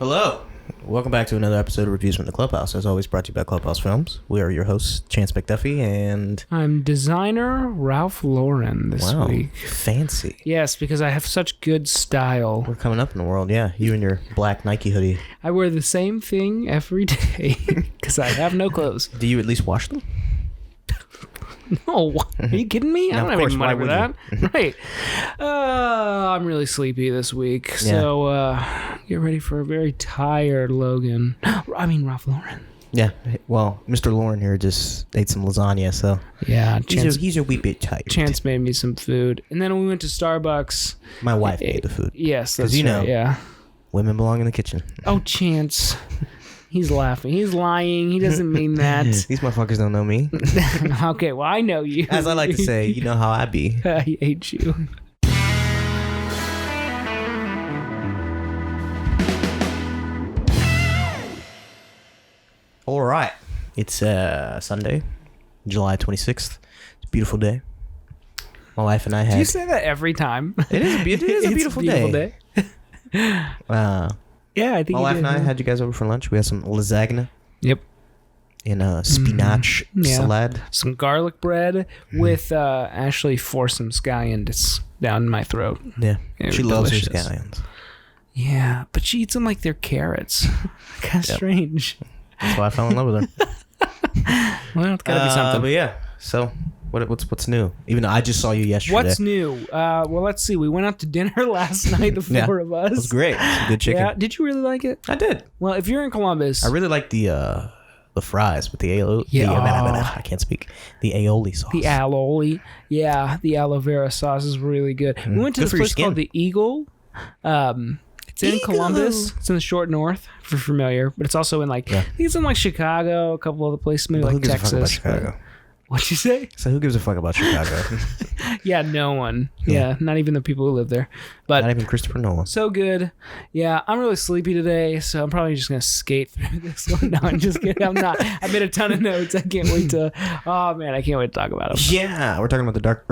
Hello. Welcome back to another episode of Reviews from the Clubhouse. As always, brought to you by Clubhouse Films. We are your hosts, Chance McDuffie, and... I'm designer Ralph Lauren this week. Fancy. Yes, because I have such good style. We're coming up in the world, yeah. You and your black Nike hoodie. I wear the same thing every day because I have no clothes. Do you at least wash them? No. Are you kidding me? I don't have any money for that. Right. I'm really sleepy this week, so get ready for a very tired Logan. I mean, Ralph Lauren. Yeah. Well, Mr. Lauren here just ate some lasagna, so... Yeah. He's a wee bit tired. Chance made me some food. And then we went to Starbucks. My wife made the food. Yes, that's right. Yeah. Women belong in the kitchen. Oh, Chance. He's laughing. He's lying. He doesn't mean that. These motherfuckers don't know me. Okay, well, I know you. As I like to say, you know how I be. I hate you. All right. It's Sunday, July 26th. It's a beautiful day. My wife and I had... Do you say that every time? It is a beautiful day. Yeah, I think my wife and I had you guys over for lunch. We had some lasagna. Yep. And spinach salad. Some garlic bread with Ashley forced some scallions down my throat. Yeah. She loves her delicious. scallions. Yeah, but she eats them like they're carrots. Kind of strange. That's why I fell in love with her. Well, it's gotta be something. But yeah, so what's new? Even though I just saw you yesterday. What's new? Well, let's see. We went out to dinner last night, the four of us. It was great. Some good chicken. Yeah. Did you really like it? I did. Well, if you're in Columbus... I really like the fries with the aioli. Yeah. I can't speak. The aioli sauce. The aioli. Yeah, the aloe vera sauce is really good. We went to this place called the Eagle. It's in Columbus. It's in the short north, if you're familiar. But it's also in I think it's in Chicago, a couple other places, maybe who gives Texas. a fuck about Chicago? What'd you say? So who gives a fuck about Chicago? Yeah, no one. Yeah, not even the people who live there. But not even Christopher Nolan. So good. Yeah, I'm really sleepy today, so I'm probably just going to skate through this one. No, I'm just kidding. I'm not. I made a ton of notes. I can't wait to... Oh, man, I can't wait to talk about them. Yeah, we're talking about The Dark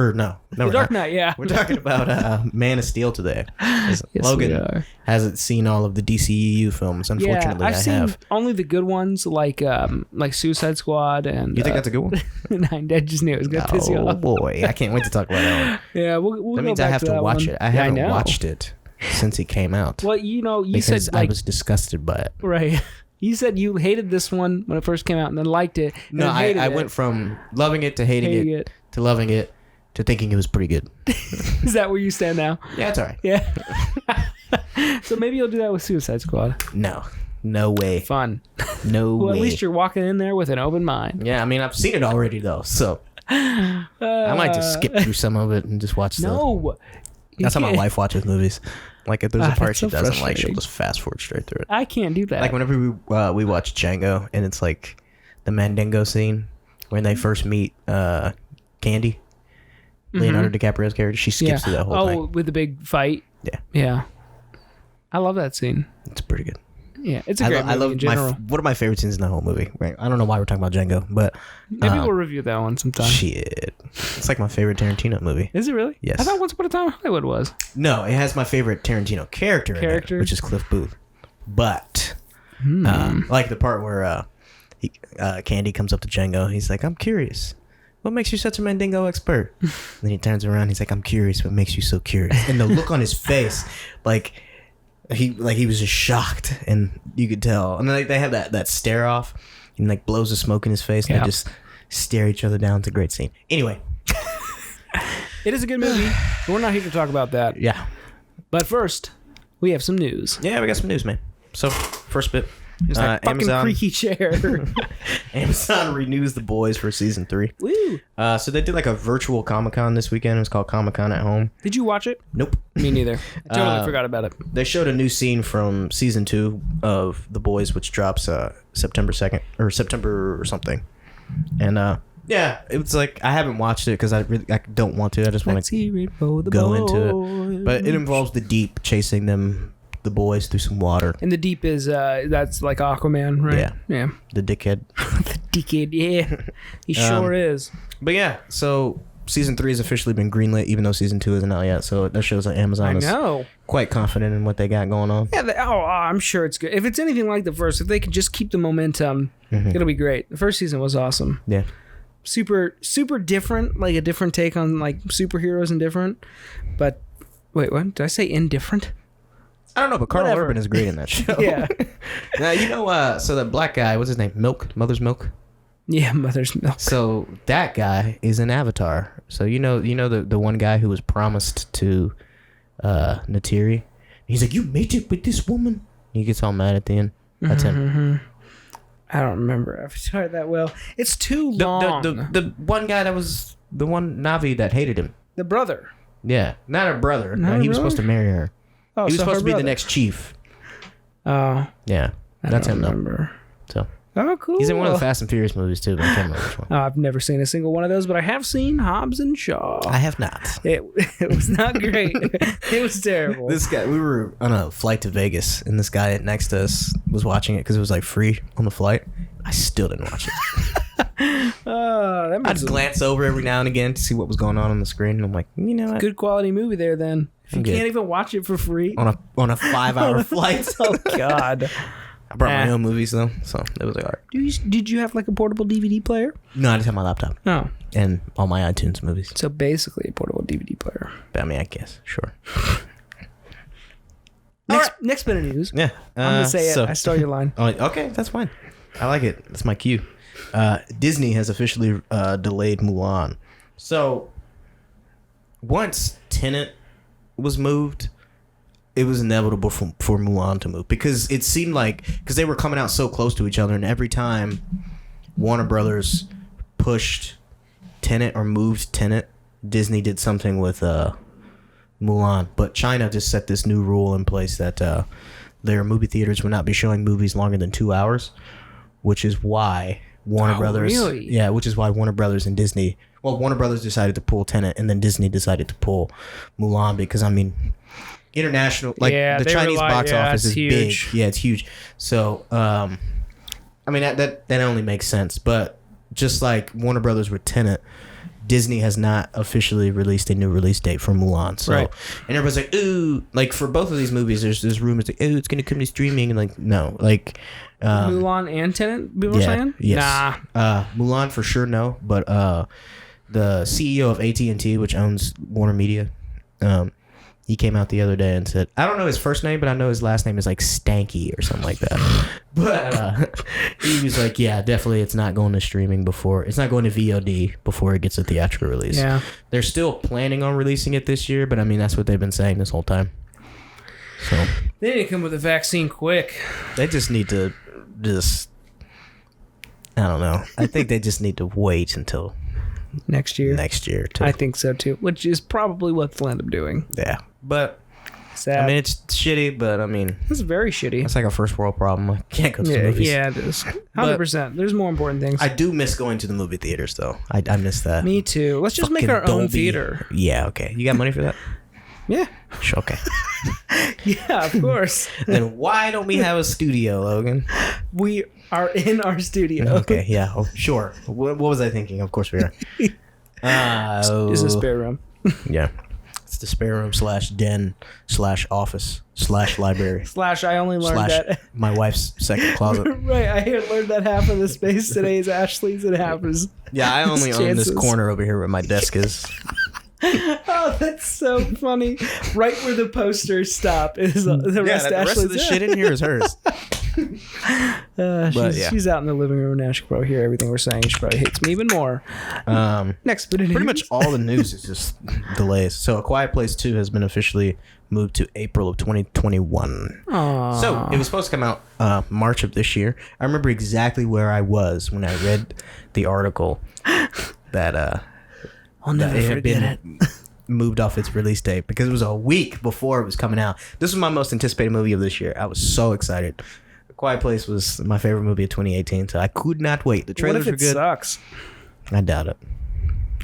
Knight, yeah. We're talking about Man of Steel today. Yes, Logan hasn't seen all of the DCEU films. Unfortunately, I've seen only the good ones, like Suicide Squad and... You think that's a good one? I just knew it was going to piss you off. Oh, boy. I can't wait to talk about that one. Yeah, we'll that go means back I have to watch it. I haven't watched it since it came out. Well, you because said... I was disgusted by it. Right. You said you hated this one when it first came out and then liked it. No, I went from loving it to hating it to loving it to thinking it was pretty good. Is that where you stand now? Yeah, it's all right. Yeah. So maybe you'll do that with Suicide Squad. No way. Fun. No way. Well, at least you're walking in there with an open mind. Yeah, I mean, I've seen it already, though, so I might just skip through some of it and just watch That's how my wife watches movies. Like, if there's a part she doesn't like, she'll just fast forward straight through it. I can't do that. Like, whenever we watch Django, and it's like the Mandingo scene when they first meet Candy, Leonardo DiCaprio's character, she skips through that whole thing. Oh, with the big fight? Yeah. Yeah. I love that scene. It's pretty good. Yeah, it's a great movie in general. One of my favorite scenes in the whole movie. Right? I don't know why we're talking about Django, but... Maybe we'll review that one sometime. Shit. It's like my favorite Tarantino movie. Is it really? Yes. I thought Once Upon a Time in Hollywood was. No, it has my favorite Tarantino character in it, which is Cliff Booth. But, like the part where Candy comes up to Django, he's like, I'm curious. What makes you such a Mandingo expert? And then he turns around, he's like, I'm curious. What makes you so curious? And the look on his face, he was just shocked, and you could tell. And then they have that stare off, and blows the smoke in his face, and they just stare each other down. It's a great scene. Anyway, it is a good movie. But we're not here to talk about that. Yeah. But first, we have some news. Yeah, we got some news, man. So first bit. It's that fucking creaky chair. Amazon renews The Boys for season 3. Woo! So they did a virtual Comic-Con this weekend. It was called Comic-Con at Home. Did you watch it? Nope. Me neither. I totally forgot about it. They showed a new scene from season 2 of The Boys, which drops September 2nd or September or something. And yeah, it was I haven't watched it because I don't want to. I just want to go into it. But it involves the Deep chasing the boys through some water. And the Deep is that's like Aquaman, right? Yeah. The dickhead. The dickhead, yeah. He sure is. But yeah, so season 3 has officially been greenlit, even though season 2 isn't out yet. So that shows that Amazon is quite confident in what they got going on. Yeah, I'm sure it's good. If it's anything like the first, if they can just keep the momentum, it'll be great. The first season was awesome. Yeah. Super, super different, like a different take on like superheroes and different. But wait, what? Did I say indifferent? I don't know, but Carl Urban is great in that show. Yeah. Now, so that black guy, what's his name? Mother's Milk? Yeah, Mother's Milk. So that guy is an Avatar. So you know the one guy who was promised to Neytiri? He's like, you made it with this woman? He gets all mad at the end. That's him. I don't remember Avatar that well. It's too long. The one guy that was the one Na'vi that hated him. The brother. Yeah, not her brother. No, he was supposed to marry her. Oh, he was supposed to be brother. the next chief. Oh. Yeah, that's him though. So. Oh, cool. He's in one of the Fast and Furious movies too, but I can't remember which one. I've never seen a single one of those, but I have seen Hobbs and Shaw. I have not. It was not great. It was terrible. This guy, we were on a flight to Vegas, and this guy next to us was watching it because it was like free on the flight. I still didn't watch it. I'd glance over every now and again to see what was going on the screen, and I'm like, you know what? Good quality movie there then. If you can't even watch it for free. On a 5-hour flight. Oh, God. I brought my own movies though, so it was like, all right. Did you have like a portable DVD player? No, I just have my laptop. Oh. And all my iTunes movies. So basically a portable DVD player. I mean, I guess, sure. Next bit of news. Yeah. I'm going to say it. I stole your line. Oh, okay, that's fine. I like it. That's my cue. Disney has officially delayed Mulan. So, once Tenet was moved, it was inevitable for Mulan to move because it seemed like they were coming out so close to each other, and every time Warner Brothers pushed Tenet or moved Tenet, Disney did something with Mulan. But China just set this new rule in place that their movie theaters would not be showing movies longer than 2 hours, which is why Warner Brothers. Really? Yeah, which is why Warner Brothers and Disney. Well, Warner Brothers decided to pull Tenet, and then Disney decided to pull Mulan because, I mean, international, like the Chinese box office is huge. Big. Yeah, it's huge. So, I mean, that only makes sense. But just like Warner Brothers with Tenet, Disney has not officially released a new release date for Mulan. So, and everybody's like, ooh, like for both of these movies, there's rumors like, oh, it's going to come to streaming. And like, no, like. Mulan and Tenet, people are saying? Yes. Nah. Mulan for sure, no. But the CEO of AT&T, which owns Warner Media, he came out the other day and said, I don't know his first name, but I know his last name is like Stanky or something like that. But he was like, yeah, definitely it's not going to streaming it's not going to VOD before it gets a theatrical release. Yeah. They're still planning on releasing it this year, but I mean, that's what they've been saying this whole time. So they need to come with a vaccine quick. They just need to I don't know. I think they just need to wait until next year. Too. I think so too, which is probably what they'll end up doing. Yeah, but sad. I mean, it's shitty, but I mean, it's very shitty. It's like a first world problem. I can't go to the movies. Yeah, it is. 100%. There's more important things. I do miss going to the movie theaters, though. I miss that. Me too. Let's just make our own theater. Yeah. Okay. You got money for that? Yeah. Sure, okay. Yeah, of course. Then why don't we have a studio, Logan? We are in our studio. Okay, yeah, sure. What was I thinking? Of course we are. It's a spare room. Yeah. It's the spare room /den /office /library. I only learned that. My wife's second closet. Right, I learned that half of the space today is Ashley's and half is. Yeah, I only own this corner over here where my desk is. Oh, that's so funny. Right where the posters stop is the rest of Ashley's. The rest of the shit in here is hers. She's out in the living room now. She can probably hear everything we're saying. She probably hates me even more. Next bit of news. Pretty much all the news is just delays. So A Quiet Place 2 has been officially moved to April of 2021. Aww. So it was supposed to come out March of this year. I remember exactly where I was when I read the article that I'll never forget it. Moved off its release date because it was a week before it was coming out. This was my most anticipated movie of this year. I was so excited. A Quiet Place was my favorite movie of 2018, so I could not wait. The trailers were good. What if it sucks? I doubt it.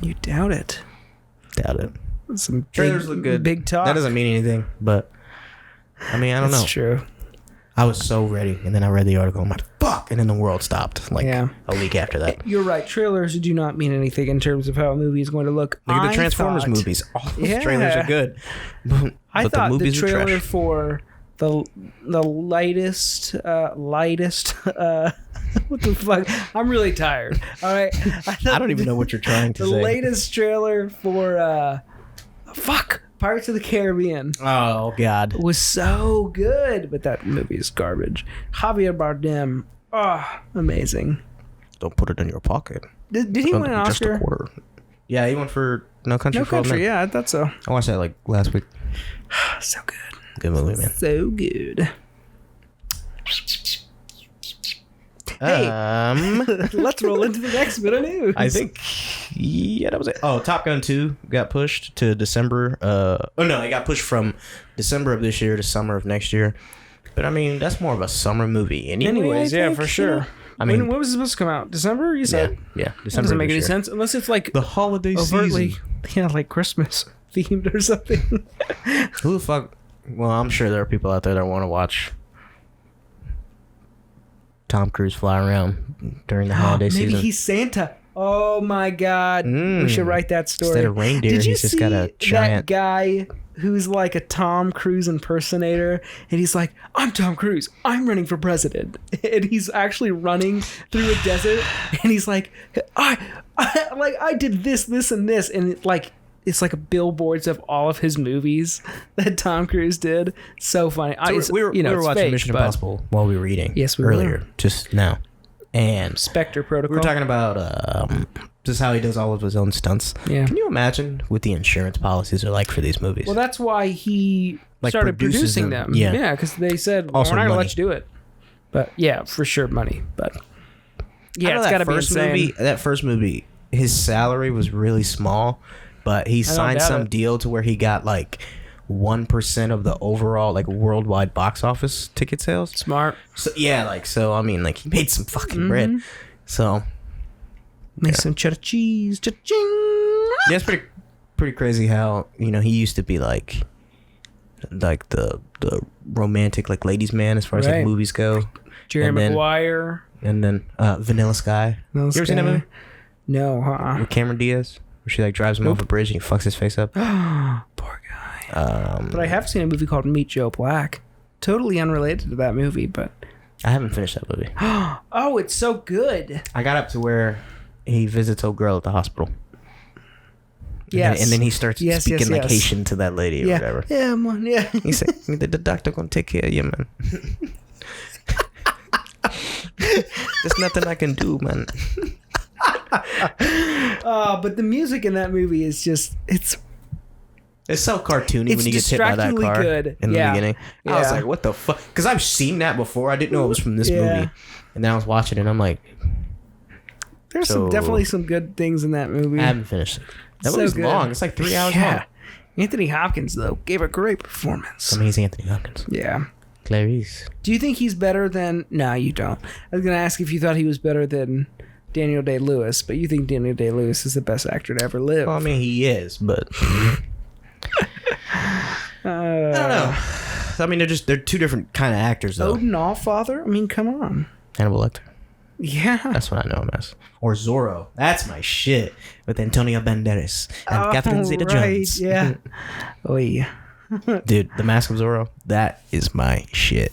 You doubt it? Doubt it. Some trailers look good. Big talk. That doesn't mean anything, but I mean, I don't know. That's true. I was so ready, and then I read the article. I'm like, fuck, and then the world stopped. Like a week after that. You're right. Trailers do not mean anything in terms of how a movie is going to look. Look at the Transformers movies. All those trailers are good. But I thought the trailer trash. for the lightest what the fuck? I'm really tired. All right. I don't even know what you're trying to say. The latest trailer for Pirates of the Caribbean. Oh God. Was so good, but that movie is garbage. Javier Bardem. Oh, amazing. Don't put it in your pocket. Did he win an Oscar? Just a quarter. Yeah, he won for No Country for Old Men. Yeah, I thought so. I watched that like last week. So good. Good movie, man. So good. Hey, let's roll into the next bit of news. I think, that was it. Oh, Top Gun 2 got pushed to December. It got pushed from December of this year to summer of next year. But I mean, that's more of a summer movie. Anyways, yeah, for sure. I mean, when was it supposed to come out? December? You said? Yeah, December. That doesn't make any sense unless it's like the holiday season. Yeah, like Christmas themed or something. Who the fuck? Well, I'm sure there are people out there that want to watch Tom Cruise fly around during the holiday season. Maybe he's Santa. Oh my God. We should write that story. Instead of reindeer, he's just got a giant... that guy who's like a Tom Cruise impersonator, and he's like, I'm Tom Cruise. I'm running for president. And he's actually running through a desert, and he's like, I did this, and this. And it's like billboards of all of his movies that Tom Cruise did. So funny. So we were watching Mission Impossible while we were eating. Yes, we earlier, were. Just now. And Spectre Protocol. We were talking about just how he does all of his own stunts. Yeah. Can you imagine what the insurance policies are like for these movies? Well, that's why he started producing them. Yeah, because they said, we're not going to let you do it. But yeah, for sure, money. But yeah, it's got to be insane. That first movie, his salary was really small. But he signed some deal to where he got like 1% of the overall like worldwide box office ticket sales. Smart. So I mean, like he made some fucking bread. So make some cheddar cheese. Cha-ching. Yeah, it's pretty crazy how he used to be like the romantic like ladies man as far as like movies go. Jerry Maguire. And then Vanilla Sky. You ever seen that movie? No, With Cameron Diaz. Where she like drives him off a bridge and he fucks his face up. Poor guy. But I have seen a movie called Meet Joe Black. Totally unrelated to that movie, but I haven't finished that movie. Oh, it's so good. I got up to where he visits old girl at the hospital. Yes. And then he starts speaking like Haitian to that lady or whatever. Yeah, man, yeah. He's like, the doctor gonna take care of you, man. There's nothing I can do, man. But the music in that movie is just it's so cartoony when you get hit by that car in the beginning. I was like, what the fuck? Because I've seen that before. I didn't know it was from this movie. And then I was watching it and I'm like, there's definitely some good things in that movie. I haven't finished it. That movie's long. It's like 3 hours long. Anthony Hopkins though gave a great performance. Amazing Anthony Hopkins. Yeah. Clarice. Do you think he's better than... No, you don't. I was going to ask if you thought he was better than Daniel Day-Lewis, but you think Daniel Day-Lewis is the best actor to ever live. Well, I mean, he is, but... I don't know. I mean, they're two different kind of actors, though. Odin Allfather? I mean, come on. Hannibal Lecter. Yeah. That's what I know him as. Or Zorro. That's my shit. With Antonio Banderas and Catherine Zeta-Jones. Yeah. Oh, yeah. Dude, The Mask of Zorro, that is my shit.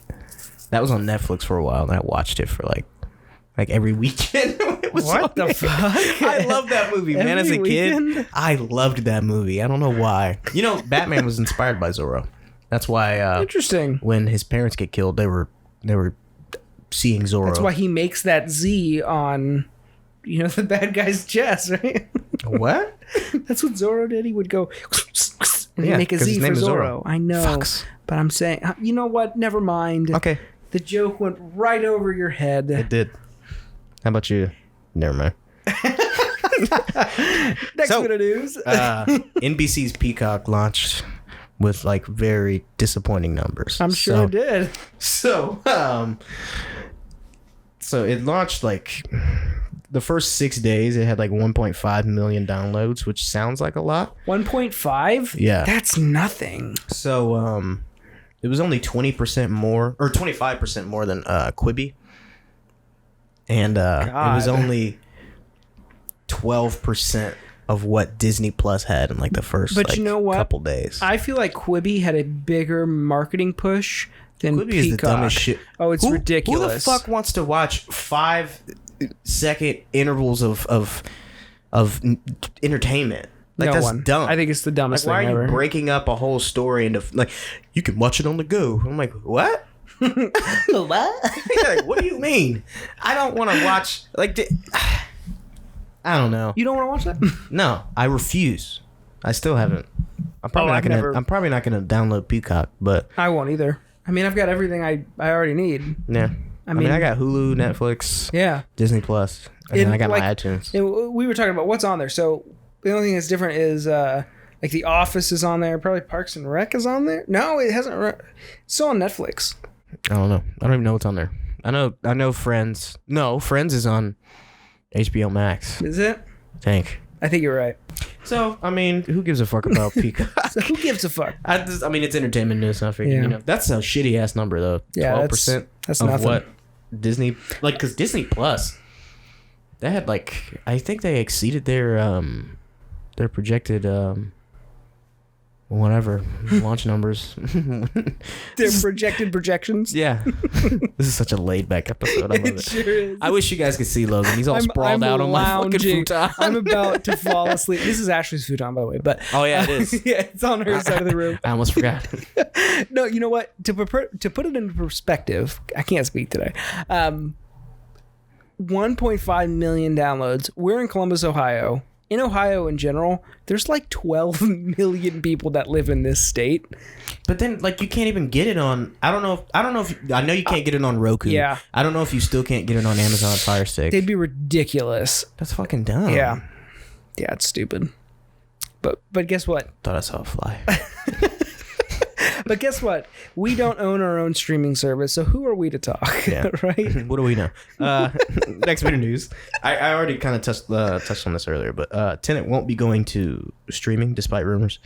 That was on Netflix for a while, and I watched it for like every weekend. What the fuck? I love that movie, man. As a kid, I loved that movie. I don't know why. Batman was inspired by Zorro. That's why. Interesting. When his parents get killed, they were seeing Zorro. That's why he makes that Z on, the bad guy's chest, right? What? That's what Zorro did. He would go. And he'd make a Z for Zorro. I know. Fucks. But I'm saying, you know what? Never mind. Okay. The joke went right over your head. It did. How about you? Never mind. Next bit of news. NBC's Peacock launched with very disappointing numbers. I'm sure it did. So it launched the first 6 days, it had 1.5 million downloads, which sounds like a lot. 1.5? Yeah. That's nothing. So It was only 20% more, or 25% more than Quibi. And it was only 12% of what Disney Plus had in like the first you know what? couple days. I feel like Quibi had a bigger marketing push than Quibi Peacock. is the dumbest shit. Oh, it's ridiculous. Who the fuck wants to watch 5-second intervals of entertainment? Like, that's dumb. I think it's the dumbest like, thing ever. Why are you ever. breaking up a whole story into like you can watch it on the go? I'm like, what? What? Like, what do you mean? I don't want to watch like. I don't know. You don't want to watch that? No, I refuse. I still haven't. I'm probably not gonna download Peacock, but I won't either. I mean, I've got everything I already need. Yeah. I mean, I got Hulu, Netflix, Disney Plus, and then I got my iTunes. We were talking about what's on there. So the only thing that's different is like The Office is on there. Probably Parks and Rec is on there. No, it hasn't. It's still on Netflix. I don't know. I don't even know what's on there. I know Friends. No, Friends is on HBO Max. Is it? I think you're right. So, I mean, who gives a fuck about Peacock? So who gives a fuck? I mean, it's entertainment news. I figured, that's a shitty ass number though. 12% that's of nothing. What Disney because Disney Plus, they had like I think they exceeded their projected whatever launch numbers. Their projected projections. Yeah. This is such a laid back episode. I love it. Sure is. I wish you guys could see Logan. He's all sprawled out on my fucking futon. I'm about to fall asleep. This is Ashley's futon, by the way. But oh yeah, it is. Yeah, it's on her side of the room. I almost forgot. No, you know what? To put it into perspective, I can't speak today. 1.5 million downloads. We're in Columbus, Ohio. In Ohio in general, there's like 12 million people that live in this state. But then, like, you can't even get it on. I know you can't get it on Roku. Yeah. I don't know if you still can't get it on Amazon Fire Stick. They'd be ridiculous. That's fucking dumb. Yeah. Yeah, it's stupid. But guess what? Thought I saw a fly. But guess what? We don't own our own streaming service, so who are we to talk? Yeah. Right? What do we know? Next bit of news. I already kind of touched on this earlier, but Tenet won't be going to streaming despite rumors.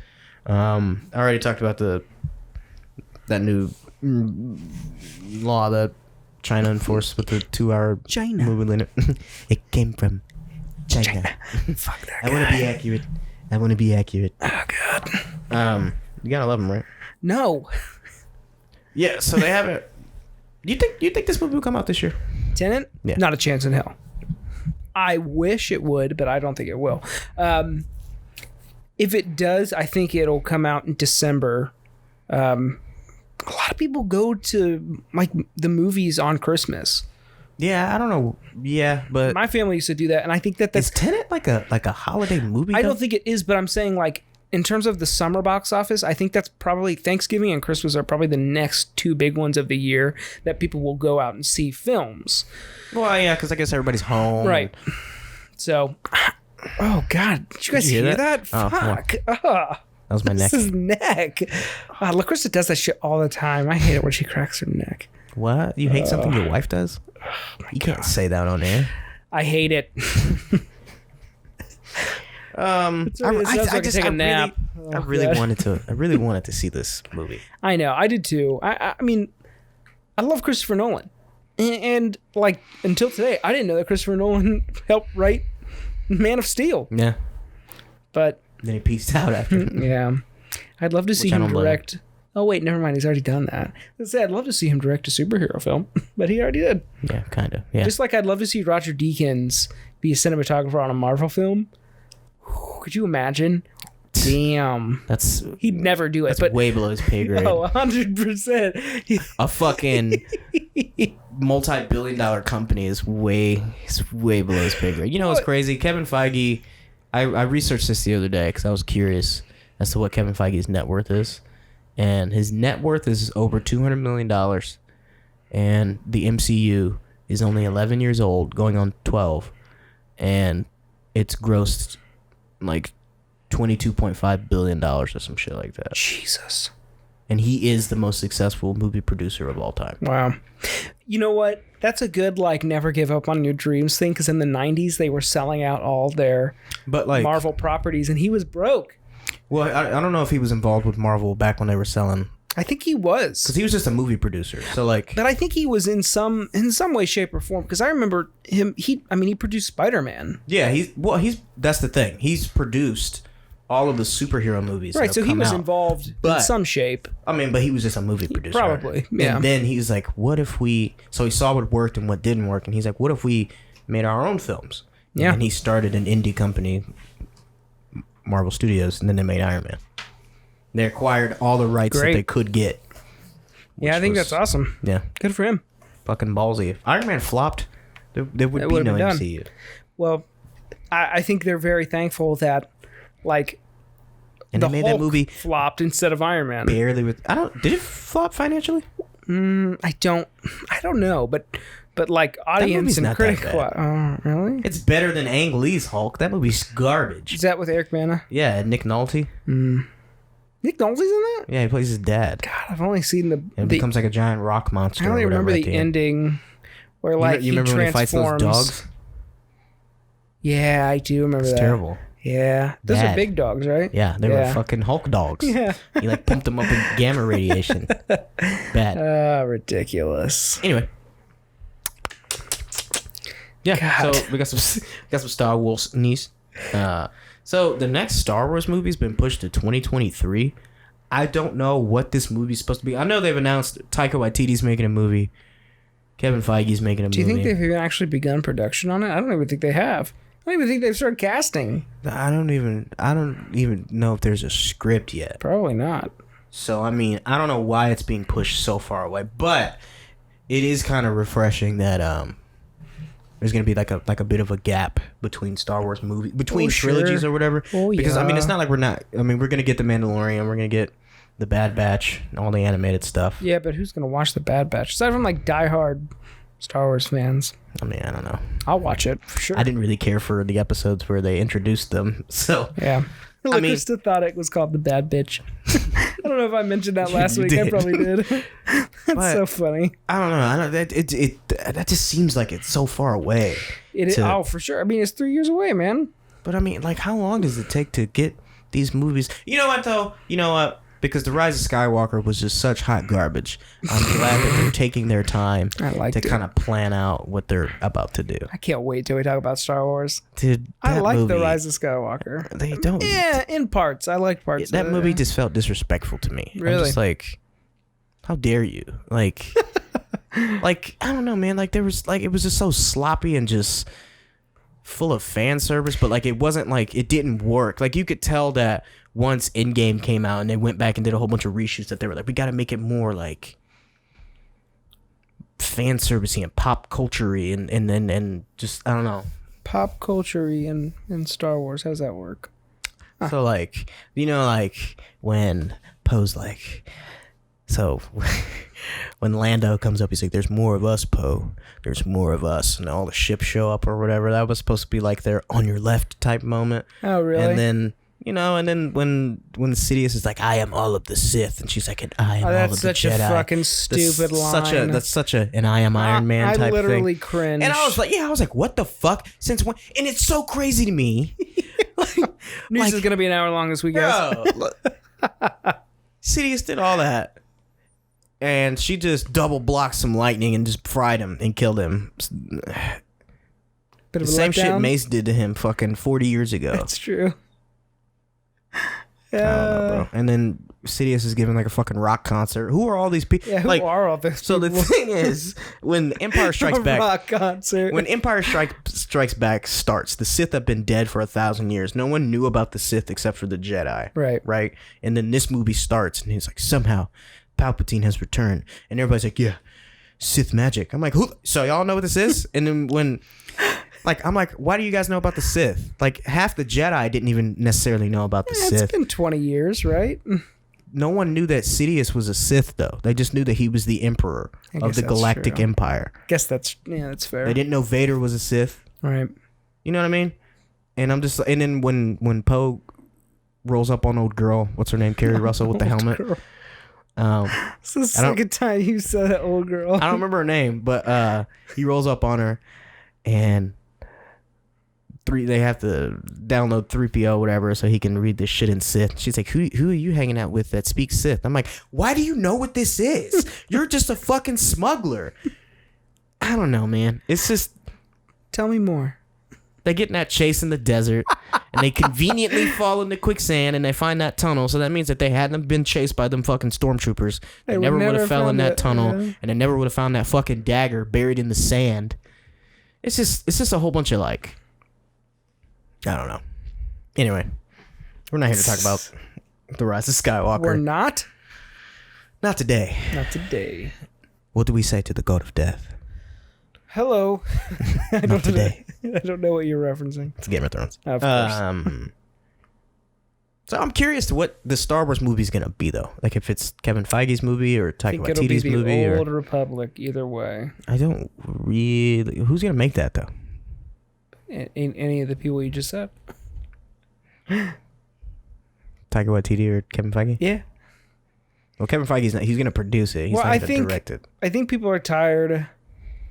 I already talked about that new law that China enforced with the 2-hour movie limit. It came from China. Fuck that guy. I want to be accurate. Oh, God. You gotta love him, right? No. Yeah, so they haven't. You think this movie will come out this year? Tenet? Yeah. Not a chance in hell. I wish it would, but I don't think it will. If it does, I think it'll come out in December. A lot of people go to like the movies on Christmas. Yeah, I don't know. Yeah, but my family used to do that, and I think that's is Tenet like a holiday movie? I don't think it is, but I'm saying like in terms of the summer box office, I think that's probably Thanksgiving and Christmas are probably the next two big ones of the year that people will go out and see films. Well, yeah, because I guess everybody's home, right? So, oh God, did you guys hear that? Fuck. That was my neck. This is neck. LaCrista does that shit all the time. I hate it when she cracks her neck. What? You hate something your wife does? You can't say that on air. I hate it. I really wanted to see this movie. I know, I did too. I mean, I love Christopher Nolan, and like until today, I didn't know that Christopher Nolan helped write Man of Steel. Yeah, but then he pieced out after. Yeah, I'd love to see him direct. Oh wait, never mind. He's already done that. I'd love to see him direct a superhero film, but he already did. Yeah, kind of. Yeah. Just like I'd love to see Roger Deakins be a cinematographer on a Marvel film. Could you imagine? Damn. He'd never do it. That's but way below his pay grade. Oh, 100%. A fucking multi-billion-dollar company is way below his pay grade. You know what's crazy? Kevin Feige. I researched this the other day because I was curious as to what Kevin Feige's net worth is, and his net worth is over $200 million, and the MCU is only 11 years old, going on 12, and it's grossed like $22.5 billion or some shit like that. Jesus. And he is the most successful movie producer of all time. Wow. You know what? That's a good like never give up on your dreams thing, because in the 90s they were selling out all their Marvel properties and he was broke. Well, I don't know if he was involved with Marvel back when they were selling I think he was. Because he was just a movie producer. So like, but I think he was in some way, shape, or form. Because I remember him. He produced Spider-Man. Yeah, that's the thing. He's produced all of the superhero movies. Right, so he was involved in some shape. I mean, but he was just a movie producer. Probably, yeah. And then he's like, what if we... So he saw what worked and what didn't work, and he's like, what if we made our own films? Yeah. And he started an indie company, Marvel Studios, and then they made Iron Man. They acquired all the rights that they could get. Yeah, I think that's awesome. Yeah. Good for him. Fucking ballsy. If Iron Man flopped, there would be no MCU. Well, I think they're very thankful that, like, and they made Hulk that movie flopped instead of Iron Man. Barely with... Did it flop financially? I don't know, but like audience and critic. Really? It's better than Ang Lee's Hulk. That movie's garbage. Is that with Eric Bana? Yeah, and Nick Nolte. Nick Nolte's in that? Yeah, he plays his dad. God, I've only seen and it becomes like a giant rock monster. I only remember the ending where like you remember when he fights those dogs? Yeah, I do remember that. It's terrible. Yeah, those are big dogs, right? Yeah, they were fucking Hulk dogs. Yeah, he like pumped them up in gamma radiation. Bad. Ridiculous. Anyway. Yeah, God. So we got some Star Wars news. So the next Star Wars movie's been pushed to 2023. I don't know what this movie's supposed to be. I know they've announced Taika Waititi's making a movie. Kevin Feige's making a movie. Do you think they've even actually begun production on it? I don't even think they have. I don't even think they've started casting. I don't even know if there's a script yet. Probably not. So I mean, I don't know why it's being pushed so far away, but it is kind of refreshing that there's gonna be like a bit of a gap between Star Wars movies, between trilogies or whatever. Because I mean, it's not like we're gonna get the Mandalorian, we're gonna get the Bad Batch, all the animated stuff. Yeah, but who's gonna watch the Bad Batch aside from like diehard Star Wars fans? I mean, I don't know. I'll watch it for sure. I didn't really care for the episodes where they introduced them, so yeah. I mean, Krista thought it was called the Bad Bitch. I don't know if I mentioned that last week. I probably did. That's so funny. I don't know. That just seems like it's so far away. It is. Oh, for sure. I mean, it's 3 years away, man. But I mean, like, how long does it take to get these movies? You know what, though? You know what? Because The Rise of Skywalker was just such hot garbage. I'm glad that they're taking their time to kind of plan out what they're about to do. I can't wait till we talk about Star Wars. Dude, I like The Rise of Skywalker. They don't. Yeah, in parts. I like parts. That movie just felt disrespectful to me. Really? I'm just like, how dare you? Like, like I don't know, man. Like there was like it was just so sloppy and just full of fan service, but like it wasn't like it didn't work. Like you could tell that once Endgame came out and they went back and did a whole bunch of reshoots that they were like, we got to make it more like fan servicey and pop culture-y and just I don't know, pop culture-y in Star Wars. How's that work? So like, you know, like when Poe's like, so when Lando comes up, he's like, there's more of us, Poe. There's more of us. And all the ships show up or whatever. That was supposed to be like their on your left type moment. Oh, really? And then, you know, and then when Sidious is like, I am all of the Sith. And she's like, and I am all of the Jedi. That's such a fucking stupid line. That's such a, and I am Iron Man type thing. I literally cringed. And I was like, what the fuck? Since when? And it's so crazy to me. News is going to be an hour long this week, guys. Sidious did all that. And she just double blocked some lightning and just fried him and killed him. The same shit Mace did to him fucking 40 years ago. That's true. Yeah. I don't know, bro. And then Sidious is giving like a fucking rock concert. Who are all these people? Yeah, who are all these people? So the thing is, when Empire Strikes Back, rock concert. When Empire Strikes Back starts, the Sith have been dead for 1,000 years. No one knew about the Sith except for the Jedi. Right. And then this movie starts, and he's like, somehow Palpatine has returned, and everybody's like, yeah, Sith magic. I'm like, who? So y'all know what this is? And then when, like, I'm like, why do you guys know about the Sith? Like, half the Jedi didn't even necessarily know about the Sith. It's been 20 years, right? No one knew that Sidious was a Sith, though. They just knew that he was the Emperor of the Galactic Empire. Guess that's fair. They didn't know Vader was a Sith. Right. You know what I mean? And I'm just, and then when Poe rolls up on old girl, what's her name? Carrie Russell with the helmet. Girl. It's the second time you said that old girl. I don't remember her name, but he rolls up on her, and they have to download 3PO whatever so he can read this shit in Sith. She's like, who are you hanging out with that speaks Sith? I'm like, why do you know what this is? You're just a fucking smuggler. I don't know, man. It's just, tell me more. They get in that chase in the desert and they conveniently fall into quicksand and they find that tunnel. So that means that they hadn't been chased by them fucking stormtroopers. They never would have fell in that tunnel, and they never would have found that fucking dagger buried in the sand. It's just a whole bunch of like, I don't know. Anyway, we're not here to talk about The Rise of Skywalker. We're not? Not today. Not today. What do we say to the God of Death? Hello. Not today. I don't know what you're referencing. It's Game of Thrones. Of course. So I'm curious to what the Star Wars movie is going to be, though. Like, if it's Kevin Feige's movie or Taika Waititi's movie. Old Republic, either way. I don't really... Who's going to make that, though? Any of the people you just said. Taika Waititi or Kevin Feige? Yeah. Well, Kevin Feige's not... He's going to produce it. He's not going to direct it. I think people are tired.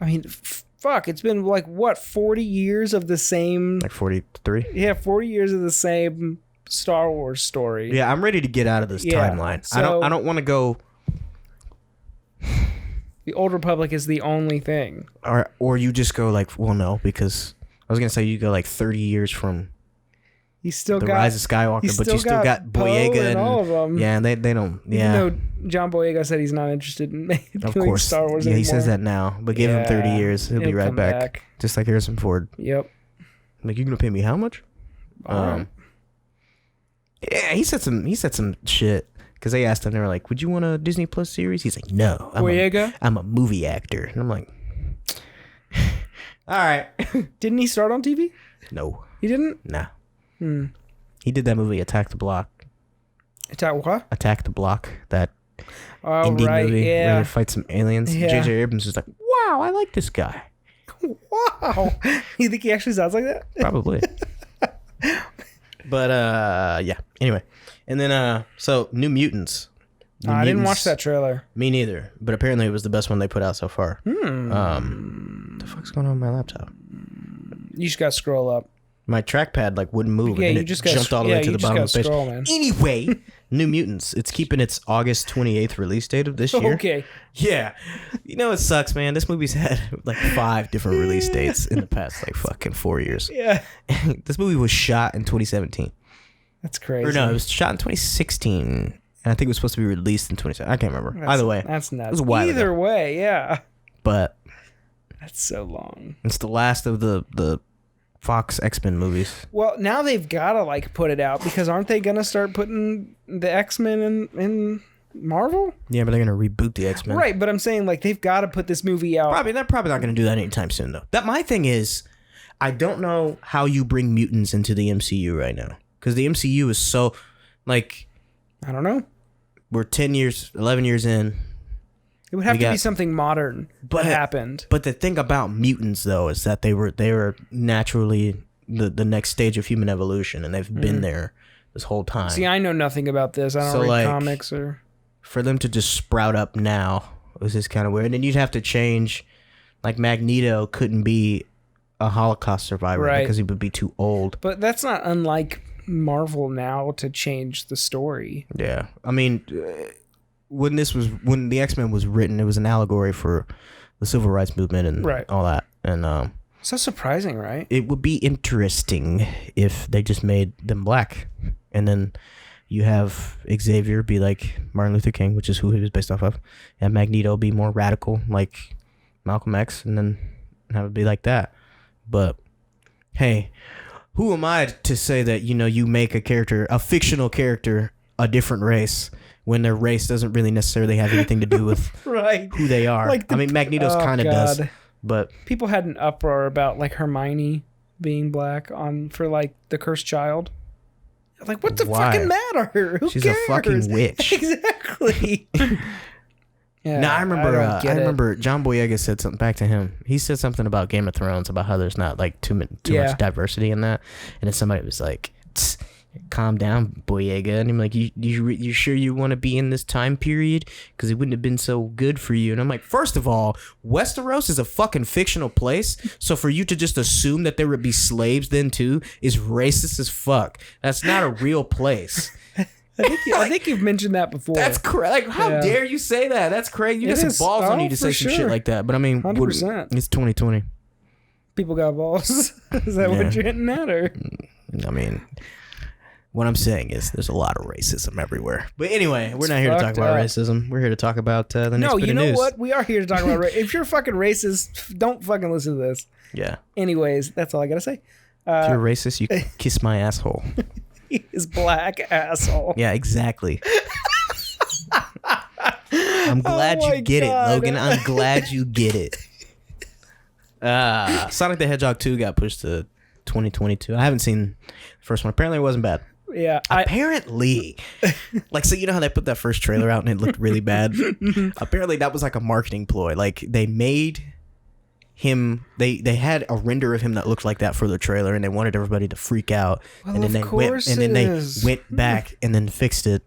I mean, fuck, it's been like, what, 40 years of the same... Like 43? Yeah, 40 years of the same Star Wars story. Yeah, I'm ready to get out of this timeline. So, I don't want to go... The Old Republic is the only thing. Or you just go like, well, no, because... I was going to say you go like 30 years from the Rise of Skywalker, but you still got Boyega and all of them. Yeah, and they don't... Yeah. Even though John Boyega said he's not interested in doing Star Wars anymore. He says that now, but give him 30 years. He'll be right back. Just like Harrison Ford. Yep. Like, you going to pay me how much? Yeah, he said some shit. Because they asked him, they were like, would you want a Disney Plus series? He's like, no. I'm a movie actor. And I'm like... All right. Didn't he start on TV? No. He didn't? Nah. He did that movie, Attack the Block. Attack what? Attack the Block. That indie movie where they fight some aliens. Yeah. J.J. Abrams was like, wow, I like this guy. Wow. You think he actually sounds like that? Probably. But, yeah. Anyway. And then, so, New Mutants. I didn't watch that trailer. Me neither. But apparently it was the best one they put out so far. What the fuck's going on with my laptop? You just got to scroll up. My trackpad like wouldn't move. Yeah, and you just jumped all the way to the bottom of the page. Scroll, man. Anyway, New Mutants. It's keeping its August 28th release date of this year. Okay. Yeah. You know, it sucks, man. This movie's had like 5 different release dates in the past like fucking 4 years. Yeah. This movie was shot in 2017. That's crazy. Or no, it was shot in 2016. And I think it was supposed to be released in 2017. I can't remember. Either way. That's nuts. It was a while Either ago. way, yeah. But that's so long. It's the last of the Fox X-Men movies. Well, now they've got to like put it out because aren't they going to start putting the X-Men in Marvel? Yeah, but they're going to reboot the X-Men. Right, but I'm saying like they've got to put this movie out. They're probably not going to do that anytime soon though. My thing is, I don't know how you bring mutants into the MCU right now because the MCU is so like... I don't know. We're 11 years in. It would have to be something modern that happened. But the thing about mutants, though, is that they were naturally the next stage of human evolution, and they've been there this whole time. See, I know nothing about this. I don't read comics or... For them to just sprout up now was just kind of weird. And then you'd have to change... Like, Magneto couldn't be a Holocaust survivor because he would be too old. But that's not unlike... Marvel now to change the story. Yeah. I mean, when the X-Men was written, it was an allegory for the civil rights movement and all that. And so surprising, right? It would be interesting if they just made them black. And then you have Xavier be like Martin Luther King, which is who he was based off of. And Magneto be more radical like Malcolm X, and then have it be like that. But hey, who am I to say that, you make a fictional character, a different race, when their race doesn't really necessarily have anything to do with who they are? Like Magneto's kind of does. But people had an uproar about like Hermione being black for like the cursed child. Like, what's the fucking matter? Who She's cares? A fucking witch. Exactly. Yeah, no, I remember John Boyega said something back to him. He said something about Game of Thrones, about how there's not like too much diversity in that. And then somebody was like, calm down, Boyega. And I'm like, you sure you want to be in this time period? Because it wouldn't have been so good for you. And I'm like, first of all, Westeros is a fucking fictional place. So for you to just assume that there would be slaves then too is racist as fuck. That's not a real place. I think you've mentioned that before. That's crazy. Like, how dare you say that? That's crazy. You got some balls on you to say some shit like that. But I mean, 100%. It's 2020. People got balls. Is that what you're hitting at? Or? I mean, what I'm saying is there's a lot of racism everywhere. But anyway, we're not here to talk about racism. We're here to talk about the next bit of news. No, you know what? We are here to talk about racism. If you're fucking racist, don't fucking listen to this. Yeah. Anyways, that's all I got to say. If you're racist, you kiss my asshole. His black asshole. Yeah, exactly. I'm glad you get it, Logan. I'm glad you get it. Sonic the Hedgehog 2 got pushed to 2022. I haven't seen the first one. Apparently it wasn't bad. Yeah. Apparently. Like, so you know how they put that first trailer out and it looked really bad? Apparently that was like a marketing ploy. Like, they made him, they had a render of him that looked like that for the trailer, and they wanted everybody to freak out. Well, and then they went back and then fixed it.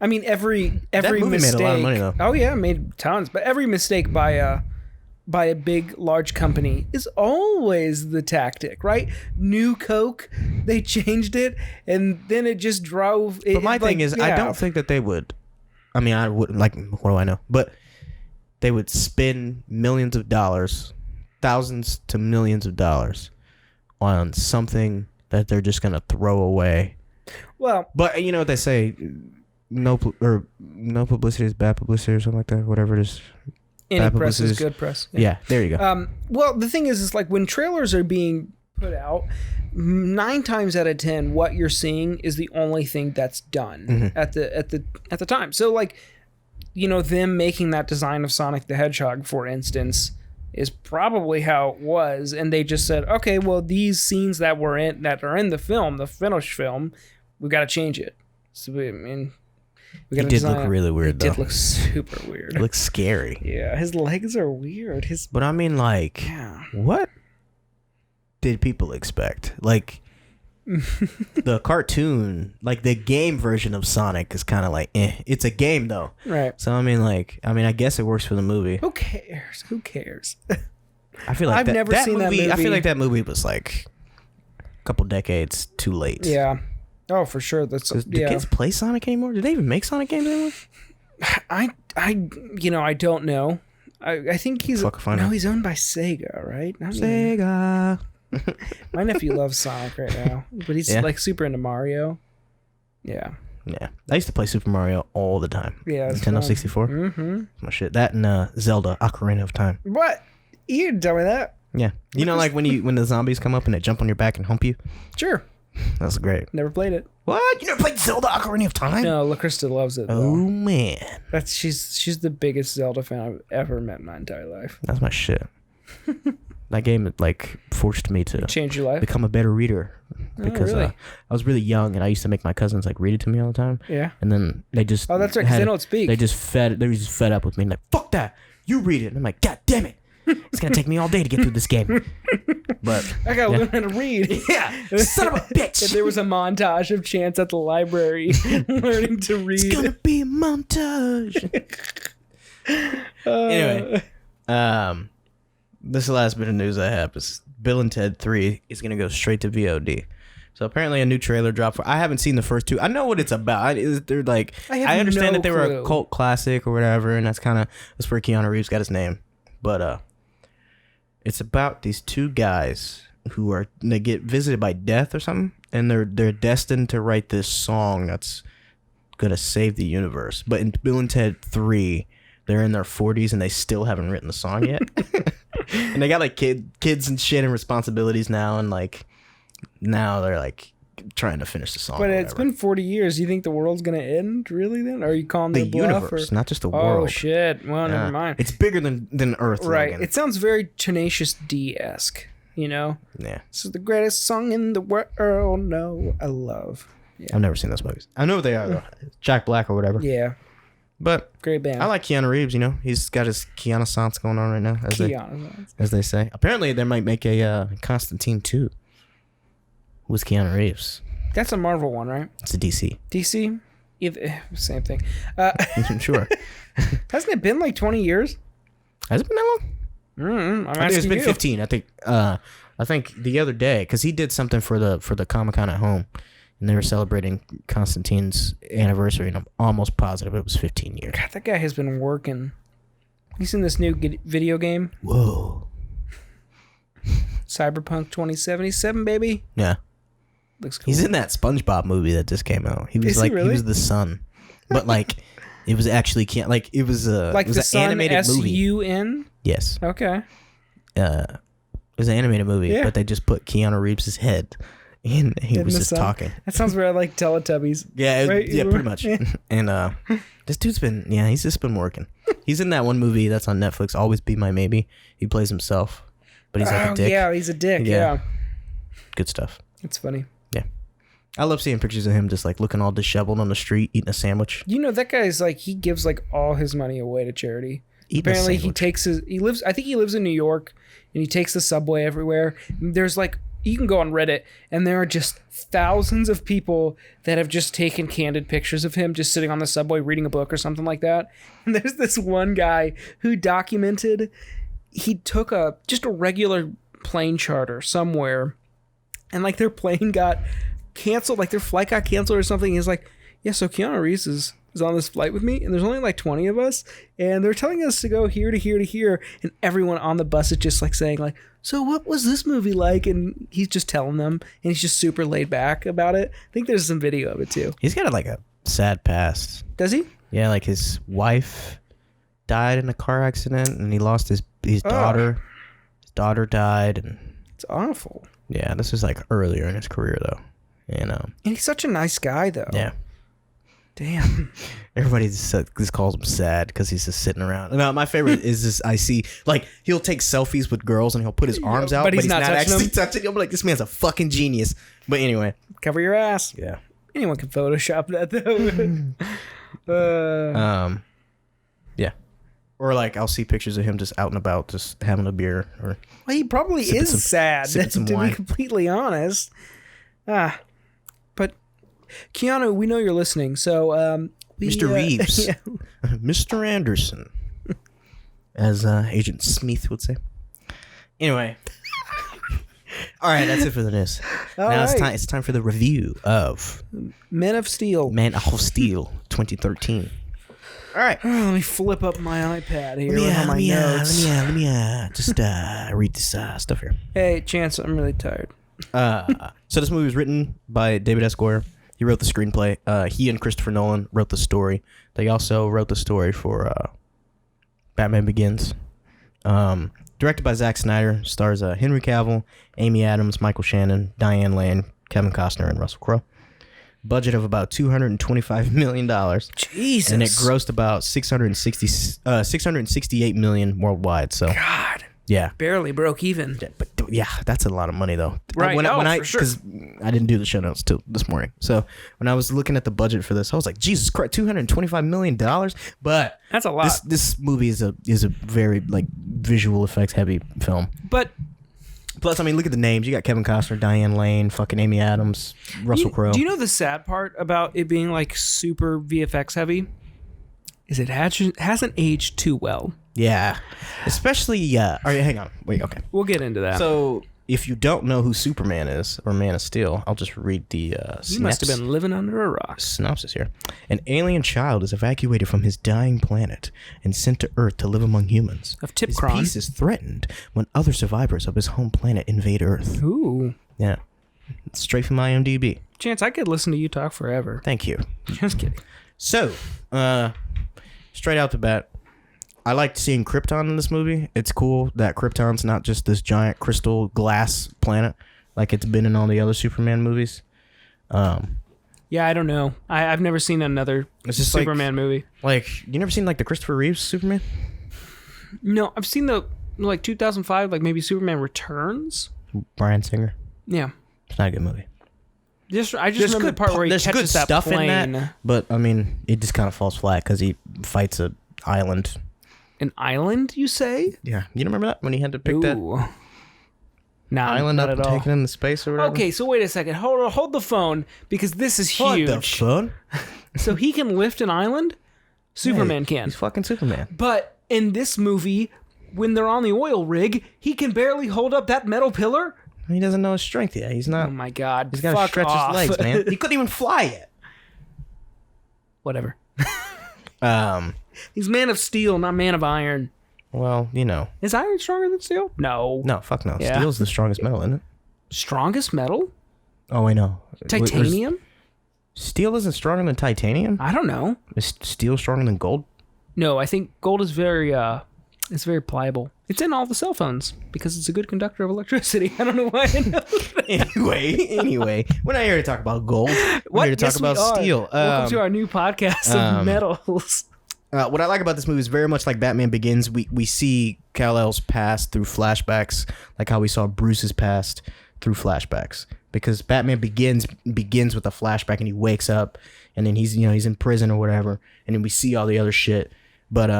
I mean, every that movie mistake made a lot of money though. Oh yeah, made tons. But every mistake by a big large company is always the tactic, right? New Coke, they changed it, and then it just drove. But my thing is, I don't think that they would. I mean, I wouldn't, like, what do I know? But they would spend millions of dollars, thousands to millions of dollars on something that they're just going to throw away. Well, but you know what they say, no publicity is bad publicity or something like that, whatever it is. Any press is good press. Yeah, there you go. Well, the thing is like when trailers are being put out, 9 times out of 10 what you're seeing is the only thing that's done at the time. So like, you know, them making that design of Sonic the Hedgehog, for instance, is probably how it was, and they just said, okay, well, these scenes that are in the film, the finished film, we've got to change it. So I mean, we got to. It did look really weird, though. It did look super weird. It looks scary. Yeah, his legs are weird. But I mean, like, what did people expect? Like, the cartoon, like the game version of Sonic is kind of like, it's a game though. Right. So I mean, I guess it works for the movie. Who cares? I feel like I've never seen that movie. I feel like that movie was like a couple decades too late. Yeah. Oh, for sure. Do kids play Sonic anymore? Do they even make Sonic games anymore? I don't know. I think he's owned by Sega, right? Sega. My nephew loves Sonic right now, but he's like super into Mario. Yeah. Yeah. I used to play Super Mario all the time. Yeah. Nintendo 64. Mm-hmm. My shit. That and Zelda Ocarina of Time. What? You didn't tell me that. Yeah. You know, like when the zombies come up and they jump on your back and hump you? Sure. That's great. Never played it. What? You never played Zelda Ocarina of Time? No, LaCrista loves it, though. Oh, man. She's the biggest Zelda fan I've ever met in my entire life. That's my shit. That game, like, forced me to change your life, become a better reader. Because really? I was really young, and I used to make my cousins, like, read it to me all the time. Yeah. And then they just... Oh, that's right, because they don't speak. They were just fed up with me. And like, fuck that. You read it. And I'm like, God damn it. It's going to take me all day to get through this game. But I got to learn how to read. Yeah. Son of a bitch. If there was a montage of Chance at the library learning to read. It's going to be a montage. Anyway. This is the last bit of news I have. Is Bill and Ted 3 is going to go straight to VOD. So apparently a new trailer dropped. I haven't seen the first two. I know what it's about. They're like, I understand that they were a cult classic or whatever, and that's where Keanu Reeves got his name. But it's about these two guys who they get visited by death or something, and they're destined to write this song that's gonna save the universe. But in Bill and Ted 3, they're in their 40s and they still haven't written the song yet. And they got like kids and shit and responsibilities now, and like now they're like trying to finish the song. But it's been 40 years. You think the world's gonna end really then? Or are you calling the universe, not just the world? Oh shit! Well, never mind. It's bigger than Earth. Right. Logan. It sounds very Tenacious D-esque. You know? Yeah. This is the greatest song in the world. No, I love. Yeah. I've never seen those movies. I know what they are though. Jack Black or whatever. Yeah. But great band. I like Keanu Reeves. You know, he's got his Keanu-sance going on right now, as they say. Apparently, they might make a Constantine 2 with Keanu Reeves. That's a Marvel one, right? It's a DC. DC? Same thing. Sure. Hasn't it been like 20 years? Has it been that long? I think it's been 15. I think the other day, because he did something for the Comic-Con at home, and they were celebrating Constantine's anniversary, and I'm almost positive it was 15 years. God, that guy has been working. He's in this new video game. Whoa. Cyberpunk 2077, baby. Yeah. Looks cool. He's in that SpongeBob movie that just came out. He was Is he really? He was the son, but like it was actually it was a like it was the an sun, animated movie. S-U-N? Yes. Okay. It was an animated movie, but they just put Keanu Reeves' head and he was just talking. That sounds very like Teletubbies. Yeah, right? Yeah, pretty much. And this dude's he's just been working. He's in that one movie that's on Netflix, Always Be My Maybe. He plays himself, but he's like a dick. Yeah, he's a dick. Yeah. Good stuff. It's funny. Yeah. I love seeing pictures of him just like looking all disheveled on the street, eating a sandwich. You know, that guy's like, he gives like all his money away to charity. Apparently he lives in New York, and he takes the subway everywhere. There's like, you can go on Reddit, and there are just thousands of people that have just taken candid pictures of him just sitting on the subway reading a book or something like that. And there's this one guy who documented, he took just a regular plane charter somewhere, and like their plane got canceled, like their flight got canceled or something. He's like, yeah, so Keanu Reeves is on this flight with me, and there's only like 20 of us, and they're telling us to go here to here to here, and everyone on the bus is just like saying like, so what was this movie like? And he's just telling them, and he's just super laid back about it. I think there's some video of it too. He's got like a sad past. Does he? Yeah, like his wife died in a car accident, and he lost his daughter. His daughter died, and it's awful. Yeah, this was like earlier in his career though, and he's such a nice guy though. Yeah. Damn. Everybody just calls him sad because he's just sitting around. No, my favorite is this. I see, like, he'll take selfies with girls and he'll put his arms out, but he's not actually touching them. I'm like, this man's a fucking genius. But anyway. Cover your ass. Yeah. Anyone can Photoshop that, though. Yeah. Or, like, I'll see pictures of him just out and about, just having a beer. Or well, he probably is sad, to be completely honest. But Keanu, we know you're listening, so Mr. Reeves, yeah. Mr. Anderson, as Agent Smith would say. Anyway, all right, that's it for the news. Now it's time for the review of Man of Steel 2013. All right, let me flip up my iPad here with my notes. Let me just read this stuff here. Hey, Chance, I'm really tired. So this movie was written by David S. Goyer. He wrote the screenplay. He and Christopher Nolan wrote the story. They also wrote the story for Batman Begins. Directed by Zack Snyder. Stars Henry Cavill, Amy Adams, Michael Shannon, Diane Lane, Kevin Costner, and Russell Crowe. Budget of about $225 million. Jesus. And it grossed about $668 million worldwide. So God. Yeah. Barely broke even. Yeah, but yeah, that's a lot of money though. Right. For sure. Because I didn't do the show notes till this morning. So when I was looking at the budget for this, I was like, Jesus Christ, $225 million? But that's a lot. This movie is a very like visual effects heavy film. But plus, I mean, look at the names. You got Kevin Costner, Diane Lane, fucking Amy Adams, Russell Crowe. Do you know the sad part about it being like super VFX heavy? Is it hasn't aged too well. Yeah. Especially, all right, hang on. Wait, okay. We'll get into that. So, if you don't know who Superman is, or Man of Steel, I'll just read the You must have been living under a rock. Synopsis here. An alien child is evacuated from his dying planet and sent to Earth to live among humans. Of Tipcron. His peace is threatened when other survivors of his home planet invade Earth. Ooh. Yeah. Straight from IMDb. Chance, I could listen to you talk forever. Thank you. Just kidding. So, straight out the bat, I liked seeing Krypton in this movie. It's cool that Krypton's not just this giant crystal glass planet like it's been in all the other Superman movies. Yeah, I don't know. I've never seen another Superman movie. Like, you never seen like the Christopher Reeves Superman? No, I've seen the like 2005, like maybe Superman Returns. Bryan Singer. Yeah, it's not a good movie. I just remember the part where he catches good that stuff plane. In that, but I mean, it just kind of falls flat because he fights an island. An island, you say? Yeah, you remember that when he had to pick that? island up and taking him to space or whatever? Okay, so wait a second. Hold the phone, because this is huge. Hold the phone? So he can lift an island? Superman can. He's fucking Superman. But in this movie, when they're on the oil rig, he can barely hold up that metal pillar? He doesn't know his strength yet. He's not. Oh my God. He's got to stretch his legs, man. He couldn't even fly yet. Whatever. He's Man of Steel, not Man of Iron. Well, you know. Is iron stronger than steel? No. No, fuck no. Yeah. Steel's the strongest metal, isn't it? Strongest metal? Oh, I know. Titanium? Steel isn't stronger than titanium? I don't know. Is steel stronger than gold? No, I think gold is very pliable. It's in all the cell phones because it's a good conductor of electricity. I don't know why I know that. Anyway, we're not here to talk about gold. We're here to talk about steel. Welcome to our new podcast of metals. What I like about this movie is very much like Batman Begins. We see Kal-El's past through flashbacks, like how we saw Bruce's past through flashbacks. Because Batman begins with a flashback and he wakes up and then he's in prison or whatever, and then we see all the other shit. But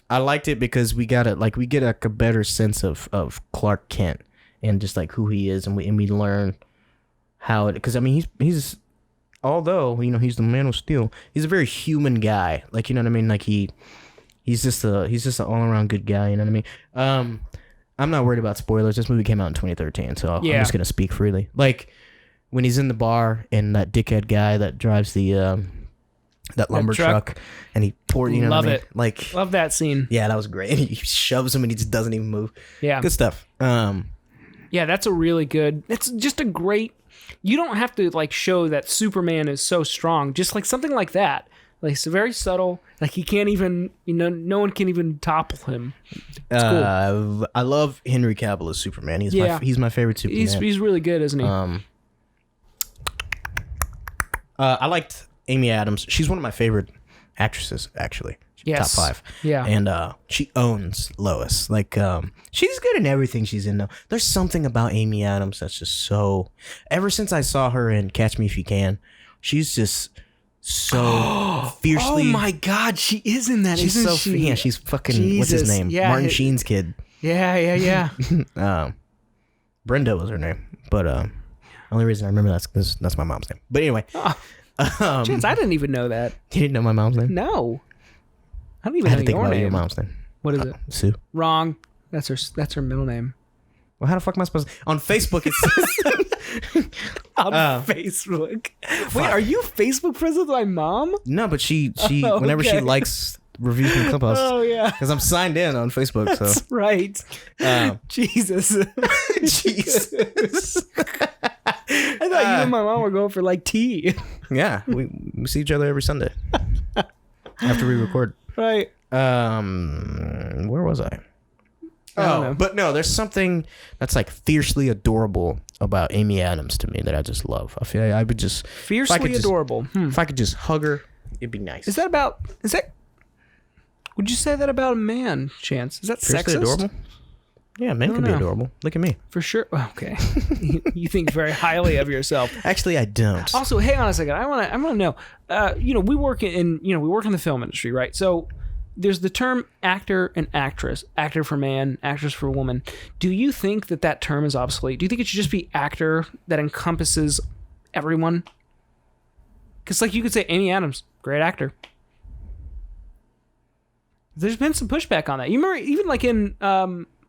I liked it because we get a better sense of Clark Kent and just like who he is, and we learn how it, because I mean he's although he's the Man of Steel, he's a very human guy, like, you know what I mean, like he's just an all around good guy, you know what I mean. I'm not worried about spoilers. This movie came out in 2013, so I'm just gonna speak freely. Like when he's in the bar and that dickhead guy that drives the that lumber truck and he poured, love what I it. mean? Like, love that scene. Yeah, that was great. And he shoves him and he just doesn't even move. Yeah, good stuff. Yeah, that's a really good. It's just a great. You don't have to like show that Superman is so strong. Just like something like that. Like it's very subtle. Like he can't even, no one can even topple him. It's cool. I love Henry Cavill as Superman. He's my favorite Superman. He's really good, isn't he? I liked Amy Adams. She's one of my favorite actresses, actually. Yes. Top 5. Yeah. And she owns Lois. Like, she's good in everything she's in, though. There's something about Amy Adams that's just so... Ever since I saw her in Catch Me If You Can, she's just so fiercely... Oh, my God. She is in that, she's isn't she? Yeah, she's fucking... Jesus. What's his name? Yeah, Martin Sheen's kid. Yeah. Brenda was her name. But only reason I remember that's my mom's name. But anyway... Chance, I didn't even know that. You didn't know my mom's name? No. I don't even know your name. Your mom's name. What is it? Sue. Wrong. That's her middle name. Well, how the fuck am I supposed to... On Facebook, it says... On Facebook. Wait, are you Facebook friends with my mom? No, but she whenever she likes reviews from Clubhouse. Oh, yeah. Because I'm signed in on Facebook, so... That's right. Jesus. Jesus. I thought you and my mom were going for like tea. Yeah, we see each other every Sunday after we record. Right. Where was I? Oh, but no, there's something that's like fiercely adorable about Amy Adams to me that I just love. I feel like I would just fiercely adorable. If I could just hug her, it'd be nice. Would you say that about a man, Chance? Is that fiercely sexist? Adorable? Yeah, men can be adorable. Look at me. For sure. Okay. You think very highly of yourself. Actually, I don't. Also, hang on a second. I want to know. We work in the film industry, right? So there's the term actor and actress. Actor for man, actress for woman. Do you think that term is obsolete? Do you think it should just be actor that encompasses everyone? Because like you could say Amy Adams, great actor. There's been some pushback on that. You remember even like in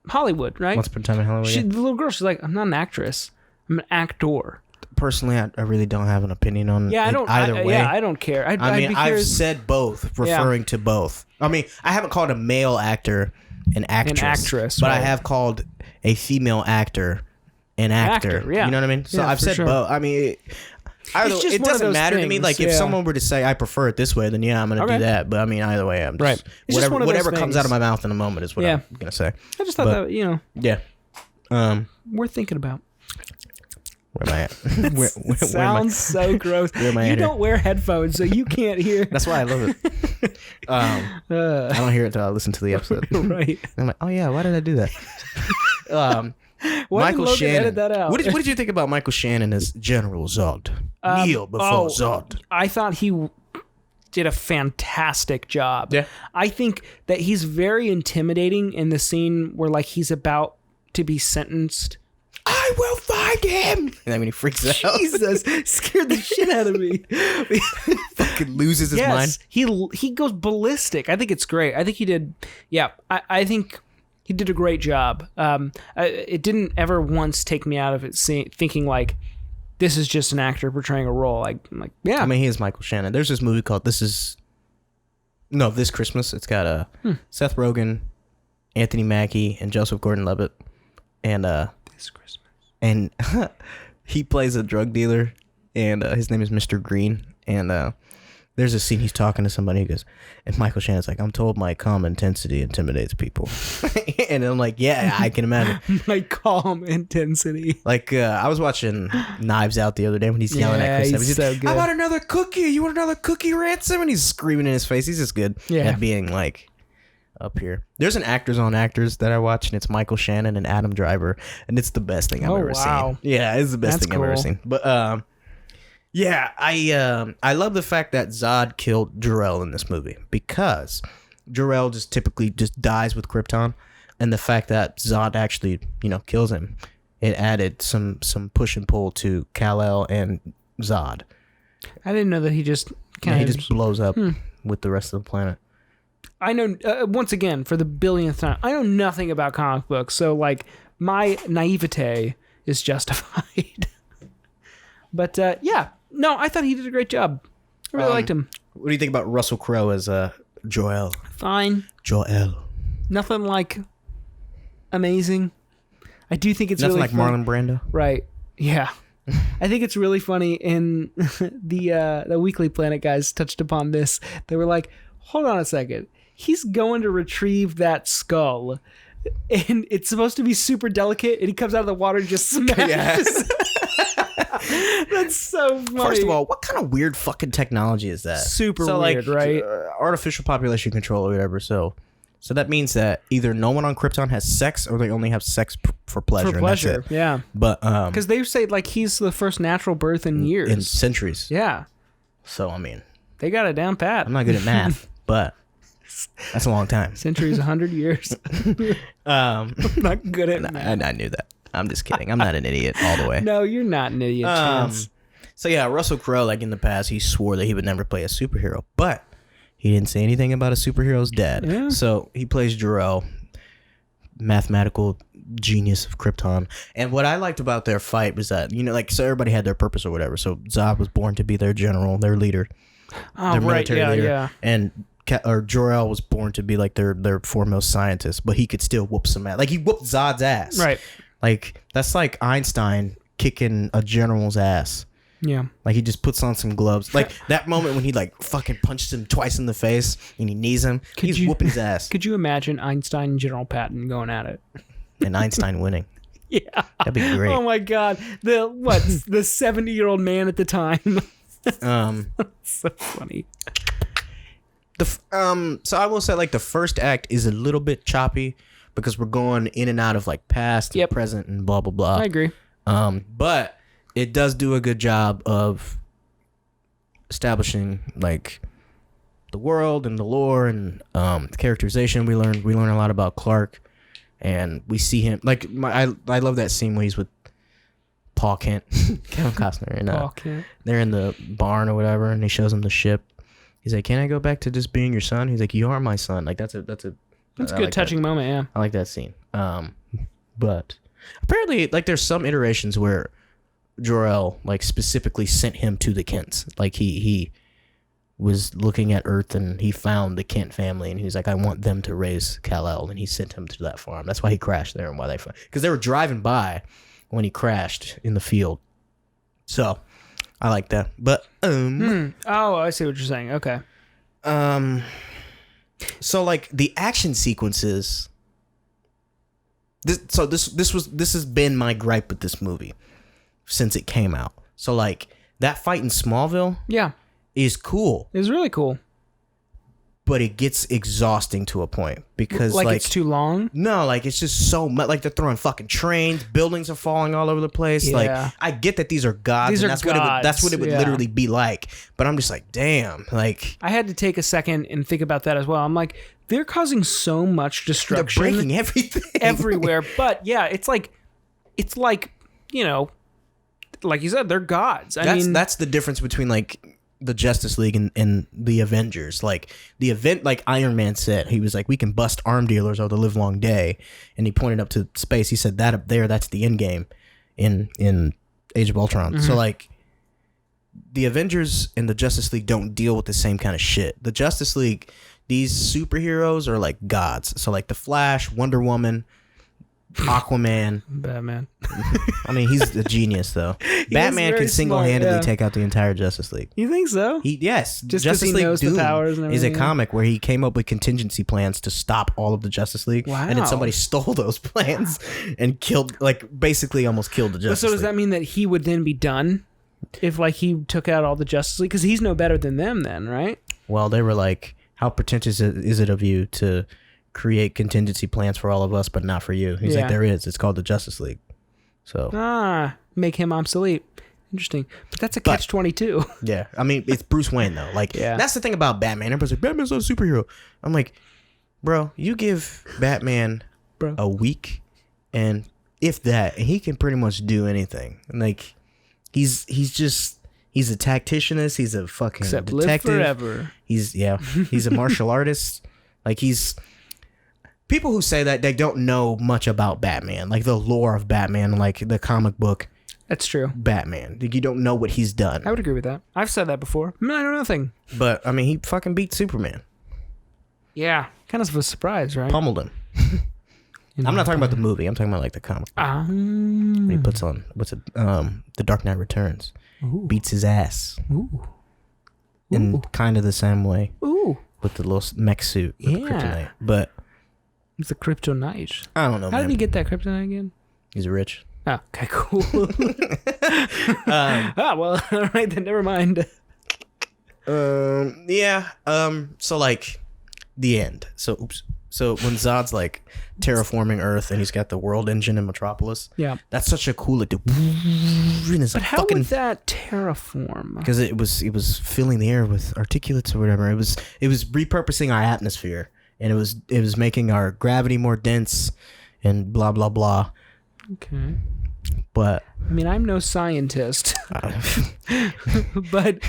Hollywood, right? Once Upon a Time in Hollywood. The little girl, she's like, I'm not an actress. I'm an actor. Personally, I really don't have an opinion on either way. Yeah, I don't care. I've said both, referring to both. I mean, I haven't called a male actor an actress, but right. I have called a female actor an actor. Yeah. You know what I mean? So I've said both. I mean... it doesn't matter to me. Like if someone were to say I prefer it this way, then I'm going to do that. But I mean, either way, I'm just, whatever comes out of my mouth in a moment is what I'm going to say. I just thought that Yeah. Worth thinking about. Where am I at? Sounds so gross. Where am I at? You don't wear headphones, so you can't hear. That's why I love it. I don't hear it until I listen to the episode. Right. I'm like, oh yeah, why did I do that? Michael Shannon. Edit that out? What did you think about Michael Shannon as General Zod? Kneel before Zod. I thought he did a fantastic job. Yeah. I think that he's very intimidating in the scene where like he's about to be sentenced. I will find him. And then when he freaks out, Jesus, scared the shit out of me. He fucking loses his mind. He goes ballistic. I think it's great. I think he did. Yeah, I think he did a great job. It didn't ever once take me out of it thinking like, this is just an actor portraying a role. I'm like, yeah. I mean, he is Michael Shannon. There's this movie called This Christmas. It's got Seth Rogen, Anthony Mackie, and Joseph Gordon-Levitt. And This Christmas. And he plays a drug dealer, and his name is Mr. Green. And there's a scene he's talking to somebody. He goes, and Michael Shannon's like, I'm told my calm intensity intimidates people. And I'm like, yeah, I can imagine. My calm intensity. Like, I was watching Knives Out the other day when he's yelling at Chris Evans. He's so good. I want another cookie. You want another cookie, Ransom? And he's screaming in his face. He's just good at being like up here. There's an Actors on Actors that I watch, and it's Michael Shannon and Adam Driver, and it's the best thing I've ever seen. Yeah, it's the best thing I've ever seen. But yeah, I love the fact that Zod killed Jor-El in this movie, because Jor-El just typically just dies with Krypton, and the fact that Zod actually, kills him, it added some push and pull to Kal-El and Zod. I didn't know that he just blows up with the rest of the planet. I know, once again, for the billionth time, I know nothing about comic books, so like my naivete is justified. But yeah, no, I thought he did a great job. I really liked him. What do you think about Russell Crowe as Jor-El? Fine. Jor-El. Nothing like amazing. I do think it's nothing really like Marlon Brando. Right. Yeah. I think it's really funny. In the Weekly Planet guys touched upon this. They were like, hold on a second. He's going to retrieve that skull, and it's supposed to be super delicate, and he comes out of the water and just smashes. That's so funny. First of all, what kind of weird fucking technology is that? Super weird, right? Artificial population control or whatever. So that means that either no one on Krypton has sex, or they only have sex for pleasure. For pleasure, and that's it. yeah. But because they say like he's the first natural birth in years, in centuries. Yeah. So I mean, they got it down pat. I'm not good at math, but that's a long time. Centuries, 100 years. I'm not good at math. I knew that. I'm just kidding. I'm not an idiot all the way. No, you're not an idiot, Chance. So yeah, Russell Crowe, like in the past, he swore that he would never play a superhero, but he didn't say anything about a superhero's dad. Yeah. So he plays Jor-El, mathematical genius of Krypton. And what I liked about their fight was that, so everybody had their purpose or whatever. So Zod was born to be their general, their leader, their military leader. Yeah. And Jor-El was born to be like their foremost scientist, but he could still whoop some ass. Like he whooped Zod's ass. Right. Like that's like Einstein kicking a general's ass. Yeah. Like he just puts on some gloves. Like that moment when he like fucking punched him twice in the face and he knees him. He's whooping his ass. Could you imagine Einstein and General Patton going at it? And Einstein winning. Yeah. That'd be great. Oh my God. The 70-year-old man at the time. So funny. So I will say like the first act is a little bit choppy because we're going in and out of like past and present and blah blah blah. I agree. But it does do a good job of establishing like the world and the lore and the characterization. We learn a lot about Clark, and we see him like I love that scene where he's with Paul Kent, Kevin Costner, and Paul Kent. They're in the barn or whatever, and he shows him the ship. He's like, "Can I go back to just being your son?" He's like, "You are my son." Like that's a good touching moment. Yeah, I like that scene. But apparently, like, there's some iterations where Jor-El like specifically sent him to the Kents. Like he was looking at Earth and he found the Kent family and he was like, I want them to raise Kal-El, and he sent him to that farm. That's why he crashed there and why because they were driving by when he crashed in the field. So I like that. But oh, I see what you're saying. Okay. So like the action sequences. This has been my gripe with this movie since it came out. So like that fight in Smallville, is cool. It's really cool. But it gets exhausting to a point because like it's too long. No, like it's just so much. Like they're throwing fucking trains, buildings are falling all over the place. Yeah. Like I get that these are gods, that's what it would literally be like. But I'm just like, damn. Like I had to take a second and think about that as well. I'm like, they're causing so much destruction. They're breaking everything everywhere. But yeah, it's like like you said, they're gods. That's the difference between like the Justice League and the Avengers. Like the event, like Iron Man said, he was like, we can bust arm dealers or the live long day, and he pointed up to space. He said that up there, that's the end game in Age of Ultron. So like the Avengers and the Justice League don't deal with the same kind of shit. The Justice League, these superheroes are like gods. So like the Flash, Wonder Woman, Aquaman, Batman. I mean, he's a genius though. Batman can single-handedly take out the entire Justice League. You think so? Yes. Just Justice he League knows Doom the powers and is a everything. comic where he came up with contingency plans to stop all of the Justice League. Wow. And then somebody stole those plans and killed, like, basically almost killed the Justice So does League. that mean that he would then be done if like he took out all the Justice League? Because he's no better than them then, right? Well, they were like, how pretentious is it of you to create contingency plans for all of us, but not for you? He's like, there is. It's called the Justice League. So make him obsolete. Interesting. But that's a catch-22. Yeah. I mean, it's Bruce Wayne, though. Like, that's the thing about Batman. Everybody's like, Batman's not a superhero. I'm like, bro, you give Batman a week, and if that, he can pretty much do anything. Like, he's a tacticianist. He's a fucking Except detective. live forever. He's a martial artist. Like, people who say that, they don't know much about Batman, like the lore of Batman, like the comic book. That's true. Batman. Like, you don't know what he's done. I would agree with that. I've said that before. I know nothing. But I mean, he fucking beat Superman. Yeah, kind of a surprise, right? Pummeled him. I'm not talking about the movie. I'm talking about like the comic book. He puts on The Dark Knight Returns. Ooh. Beats his ass. Ooh. In kind of the same way. Ooh. With the little mech suit with the kryptonite. But it's a kryptonite. I don't know. How did he get that kryptonite again? He's rich. Oh, okay, cool. Well, all right then. Never mind. Yeah. So like, the end. So when Zod's like terraforming Earth and he's got the world engine in Metropolis. Yeah. That's such a cool. Like, but how would that terraform? Because it was filling the air with articulates or whatever. It was repurposing our atmosphere, and it was making our gravity more dense, and blah blah blah. Okay. But I mean, I'm no scientist, but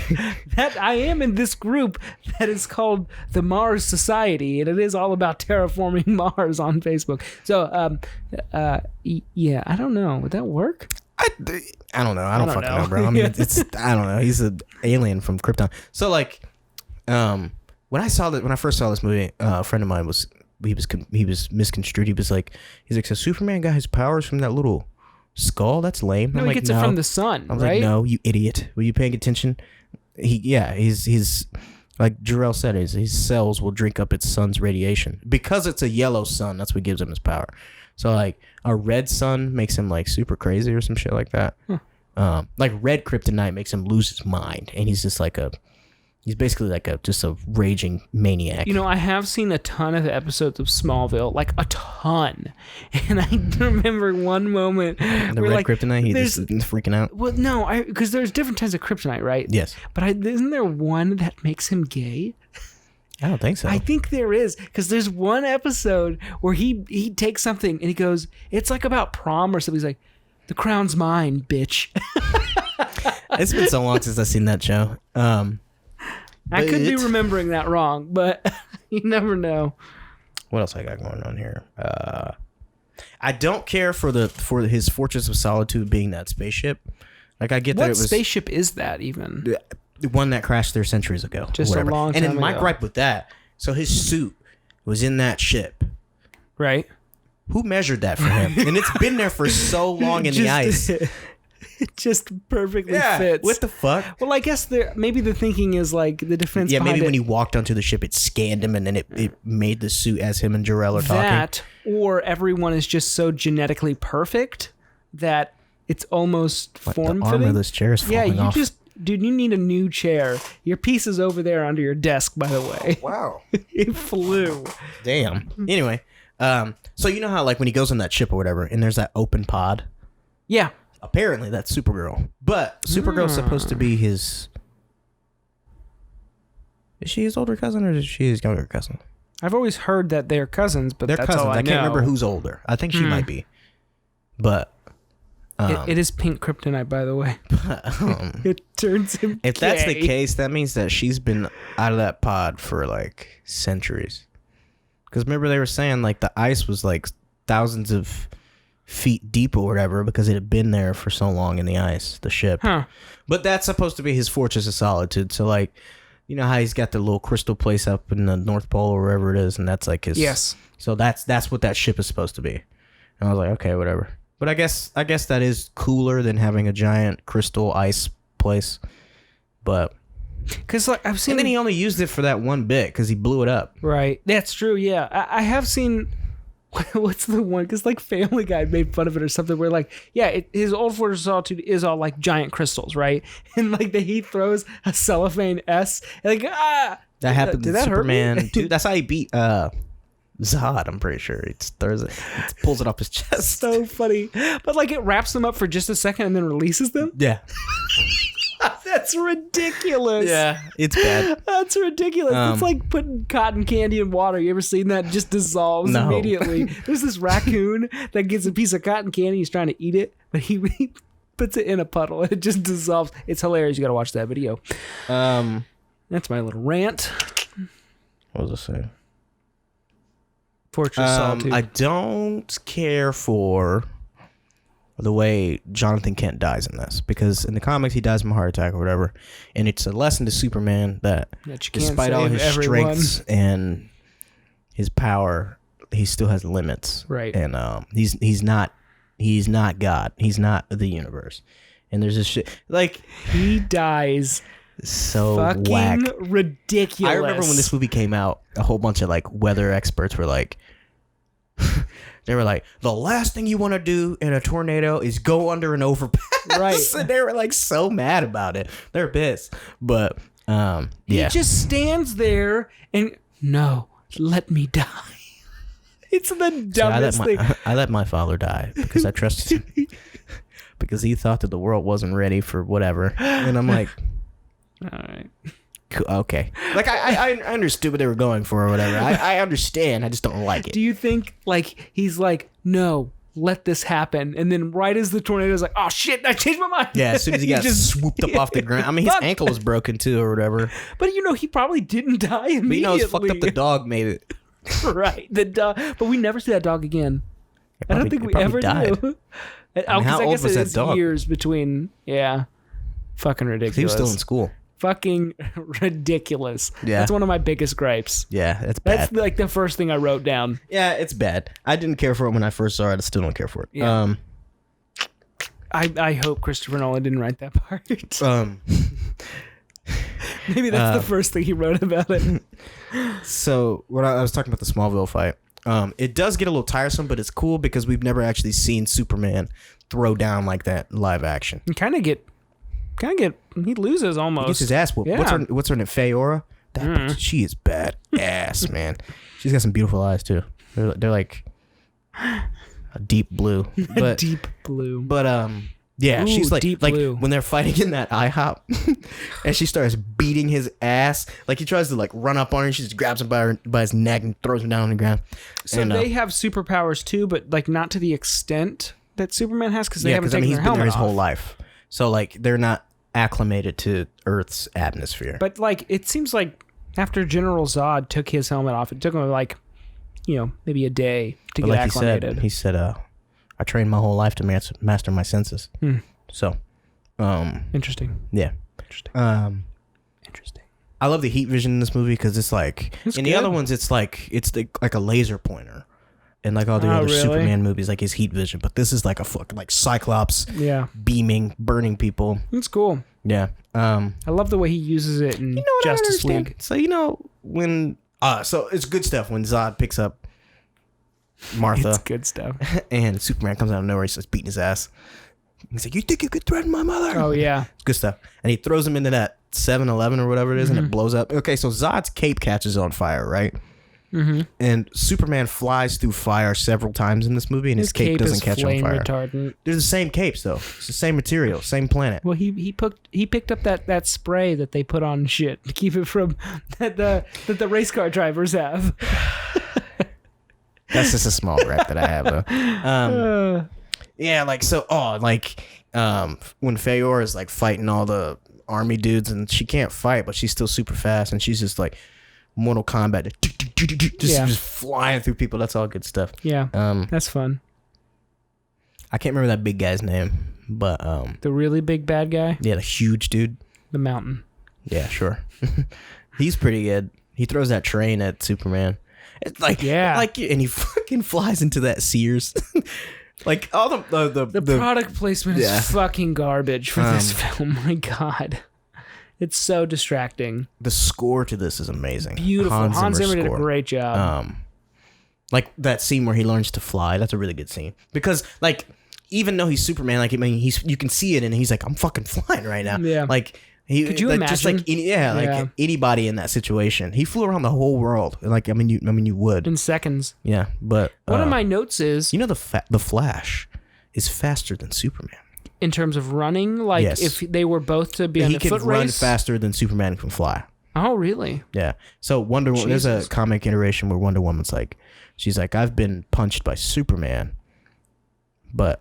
that I am in this group that is called the Mars Society, and it is all about terraforming Mars on Facebook. So, yeah, I don't know. Would that work? I don't know. I don't fucking know, bro. I mean, I don't know. He's an alien from Krypton. So like, when I first saw this movie, a friend of mine was misconstrued. He's like, so Superman got his powers from that little skull? That's lame. No, he gets it from the sun, I was right? like, no, you idiot. Were you paying attention? He's like Jarrell said, his cells will drink up its sun's radiation. Because it's a yellow sun, that's what gives him his power. So like a red sun makes him like super crazy or some shit like that. Like red kryptonite makes him lose his mind, and he's just like he's basically like just a raging maniac. You know, I have seen a ton of episodes of Smallville, like a ton. And I remember one moment. The red kryptonite, he's freaking out. Well, no, because there's different types of kryptonite, right? Yes. But isn't there one that makes him gay? I don't think so. I think there is, because there's one episode where he takes something and he goes, it's like about prom or something. He's like, the crown's mine, bitch. It's been so long since I've seen that show. I could be remembering that wrong, but you never know. What else I got going on here? I don't care for his Fortress of Solitude being that spaceship. Like, I get that it was... What spaceship is that even? The one that crashed there centuries ago. Just a long time ago. And then my gripe with that, so his suit was in that ship. Right. Who measured that for him? And it's been there for so long in the ice. It just perfectly fits. What the fuck? Well, I guess maybe the thinking is like the defense. Yeah, maybe when he walked onto the ship, it scanned him, and then it made the suit as him and Jarrell are talking. That, or everyone is just so genetically perfect that it's almost form-fitting. The arm of this chair is falling off. Dude, you need a new chair. Your piece is over there under your desk, by the way. Wow. It flew. Damn. Anyway, so you know how like when he goes on that ship or whatever, and there's that open pod? Yeah. Apparently that's Supergirl. But Supergirl's supposed to be his... Is she his older cousin or is she his younger cousin? I've always heard that they're cousins, but they're that's cousins. all I know. Can't remember who's older. I think she might be. But It is pink kryptonite, by the way. It turns him If gay. that's the case, that means that she's been out of that pod for like centuries. Because remember they were saying like the ice was like thousands of feet deep or whatever because it had been there for so long in the ice, the ship. Huh. But that's supposed to be his Fortress of Solitude. So like, you know how he's got the little crystal place up in the North Pole or wherever it is, and that's like his. Yes. So that's what that ship is supposed to be. And I was like, okay, whatever. But I guess that is cooler than having a giant crystal ice place. But because like I've seen, and then he only used it for that one bit because he blew it up. Right, that's true. Yeah, I have seen. What's the one? Because like Family Guy made fun of it or something. Where like, yeah, his old Fortress of Solitude is all like giant crystals, right? And like he throws a cellophane S, and like That happened did to that Superman hurt me? too. That's how he beat Zod. I'm pretty sure it throws it, pulls it off his chest. So funny, but like it wraps them up for just a second and then releases them. Yeah. That's ridiculous. Yeah, it's bad. That's ridiculous. It's like putting cotton candy in water. You ever seen that? It just dissolves No. immediately. There's this raccoon that gets a piece of cotton candy. He's trying to eat it, but he puts it in a puddle and it just dissolves. It's hilarious. You got to watch that video. That's my little rant. What was I saying? Fortress Solitude. I don't care for the way Jonathan Kent dies in this, because in the comics he dies from a heart attack or whatever, and it's a lesson to Superman that despite all his strengths and his power, he still has limits. Right. And he's not God. He's not the universe. And there's this shit like he dies so fucking whack. ridiculous. I remember when this movie came out, a whole bunch of like weather experts were like they were like, the last thing you want to do in a tornado is go under an overpass. Right. And they were like so mad about it. They're pissed. But yeah. He just stands there and no, let me die. It's the dumbest thing. I let my father die because I trusted him. Because he thought that the world wasn't ready for whatever. And I'm like, all right. Okay. Like, I understood what they were going for or whatever. I understand. I just don't like it. Do you think, like, he's like, no, let this happen. And then right as the tornado's like, oh, shit, I changed my mind. Yeah, as soon as he got just swooped up off the ground. I mean, his ankle was broken, too, or whatever. But, you know, he probably didn't die immediately. But, you know, it's fucked up the dog made it. Right. The dog. But we never see that dog again. I don't think we ever died. do. I mean, how old was that dog? Years between, yeah. Fucking ridiculous. He was still in school. Fucking ridiculous. Yeah. That's one of my biggest gripes. Yeah, that's bad. That's like the first thing I wrote down. Yeah, it's bad. I didn't care for it when I first saw it. I still don't care for it. Yeah. I hope Christopher Nolan didn't write that part. Maybe that's the first thing he wrote about it. So when I was talking about the Smallville fight, it does get a little tiresome, but it's cool because we've never actually seen Superman throw down like that in live action. You kind of get, he loses almost. He gets his ass whooped. Yeah. What's her name? Faye Aura? Bitch, she is bad ass, man. She's got some beautiful eyes too. They're like a deep blue. But, deep blue. But yeah, Ooh, she's like blue. when they're fighting in that IHOP, and she starts beating his ass. Like he tries to like run up on her, and she just grabs him by his neck and throws him down on the ground. So and, they have superpowers too, but like not to the extent that Superman has, because they haven't taken he's their been there helmet his off. whole life. So like they're not acclimated to Earth's atmosphere. But like it seems like after General Zod took his helmet off, it took him like, you know, maybe a day to get acclimated. He said, I trained my whole life to master my senses. So, interesting. Yeah. Interesting. Interesting. I love the heat vision in this movie because it's like it's in good. the other ones it's like a laser pointer, and like all the other really? Superman movies, like his heat vision. But this is like a fucking like Cyclops, beaming, burning people. It's cool. Yeah. I love the way he uses it in Justice League. So you know when so it's good stuff when Zod picks up Martha. It's good stuff. And Superman comes out of nowhere. He starts beating his ass. He's like, "You think you could threaten my mother?" Oh yeah, it's good stuff. And he throws him into that 7-Eleven or whatever it is, and it blows up. Okay, so Zod's cape catches on fire, right? And Superman flies through fire several times in this movie, and his cape doesn't catch on fire. Retardant. They're the same capes, though. It's the same material, same planet. Well, he picked up that spray that they put on shit to keep it from that the race car drivers have. That's just a small gripe that I have, though. Yeah, like so. Oh, like when Feyor is like fighting all the army dudes, and she can't fight, but she's still super fast, and she's just like Mortal Kombat, just flying through people. That's all good stuff. Yeah, that's fun. I can't remember that big guy's name, but the really big bad guy. Yeah, the huge dude. The Mountain. Yeah, sure. He's pretty good. He throws that train at Superman. It's like and he fucking flies into that Sears. Like all the product placement is fucking garbage for this film. My God, it's so distracting. The score to this is amazing. Beautiful. Hans Zimmer did a great job. Like that scene where he learns to fly. That's a really good scene because like even though he's Superman, like I mean you can see it and he's like I'm fucking flying right now. Yeah. Like. Could you imagine? Just like anybody in that situation, he flew around the whole world. Like I mean, you would in seconds. Yeah, but one of my notes is the Flash is faster than Superman in terms of running. Like if they were both to be on a foot race, he can run faster than Superman can fly. Oh, really? Yeah. So Wonder Woman. There's a comic iteration where Wonder Woman's like, she's like, I've been punched by Superman. But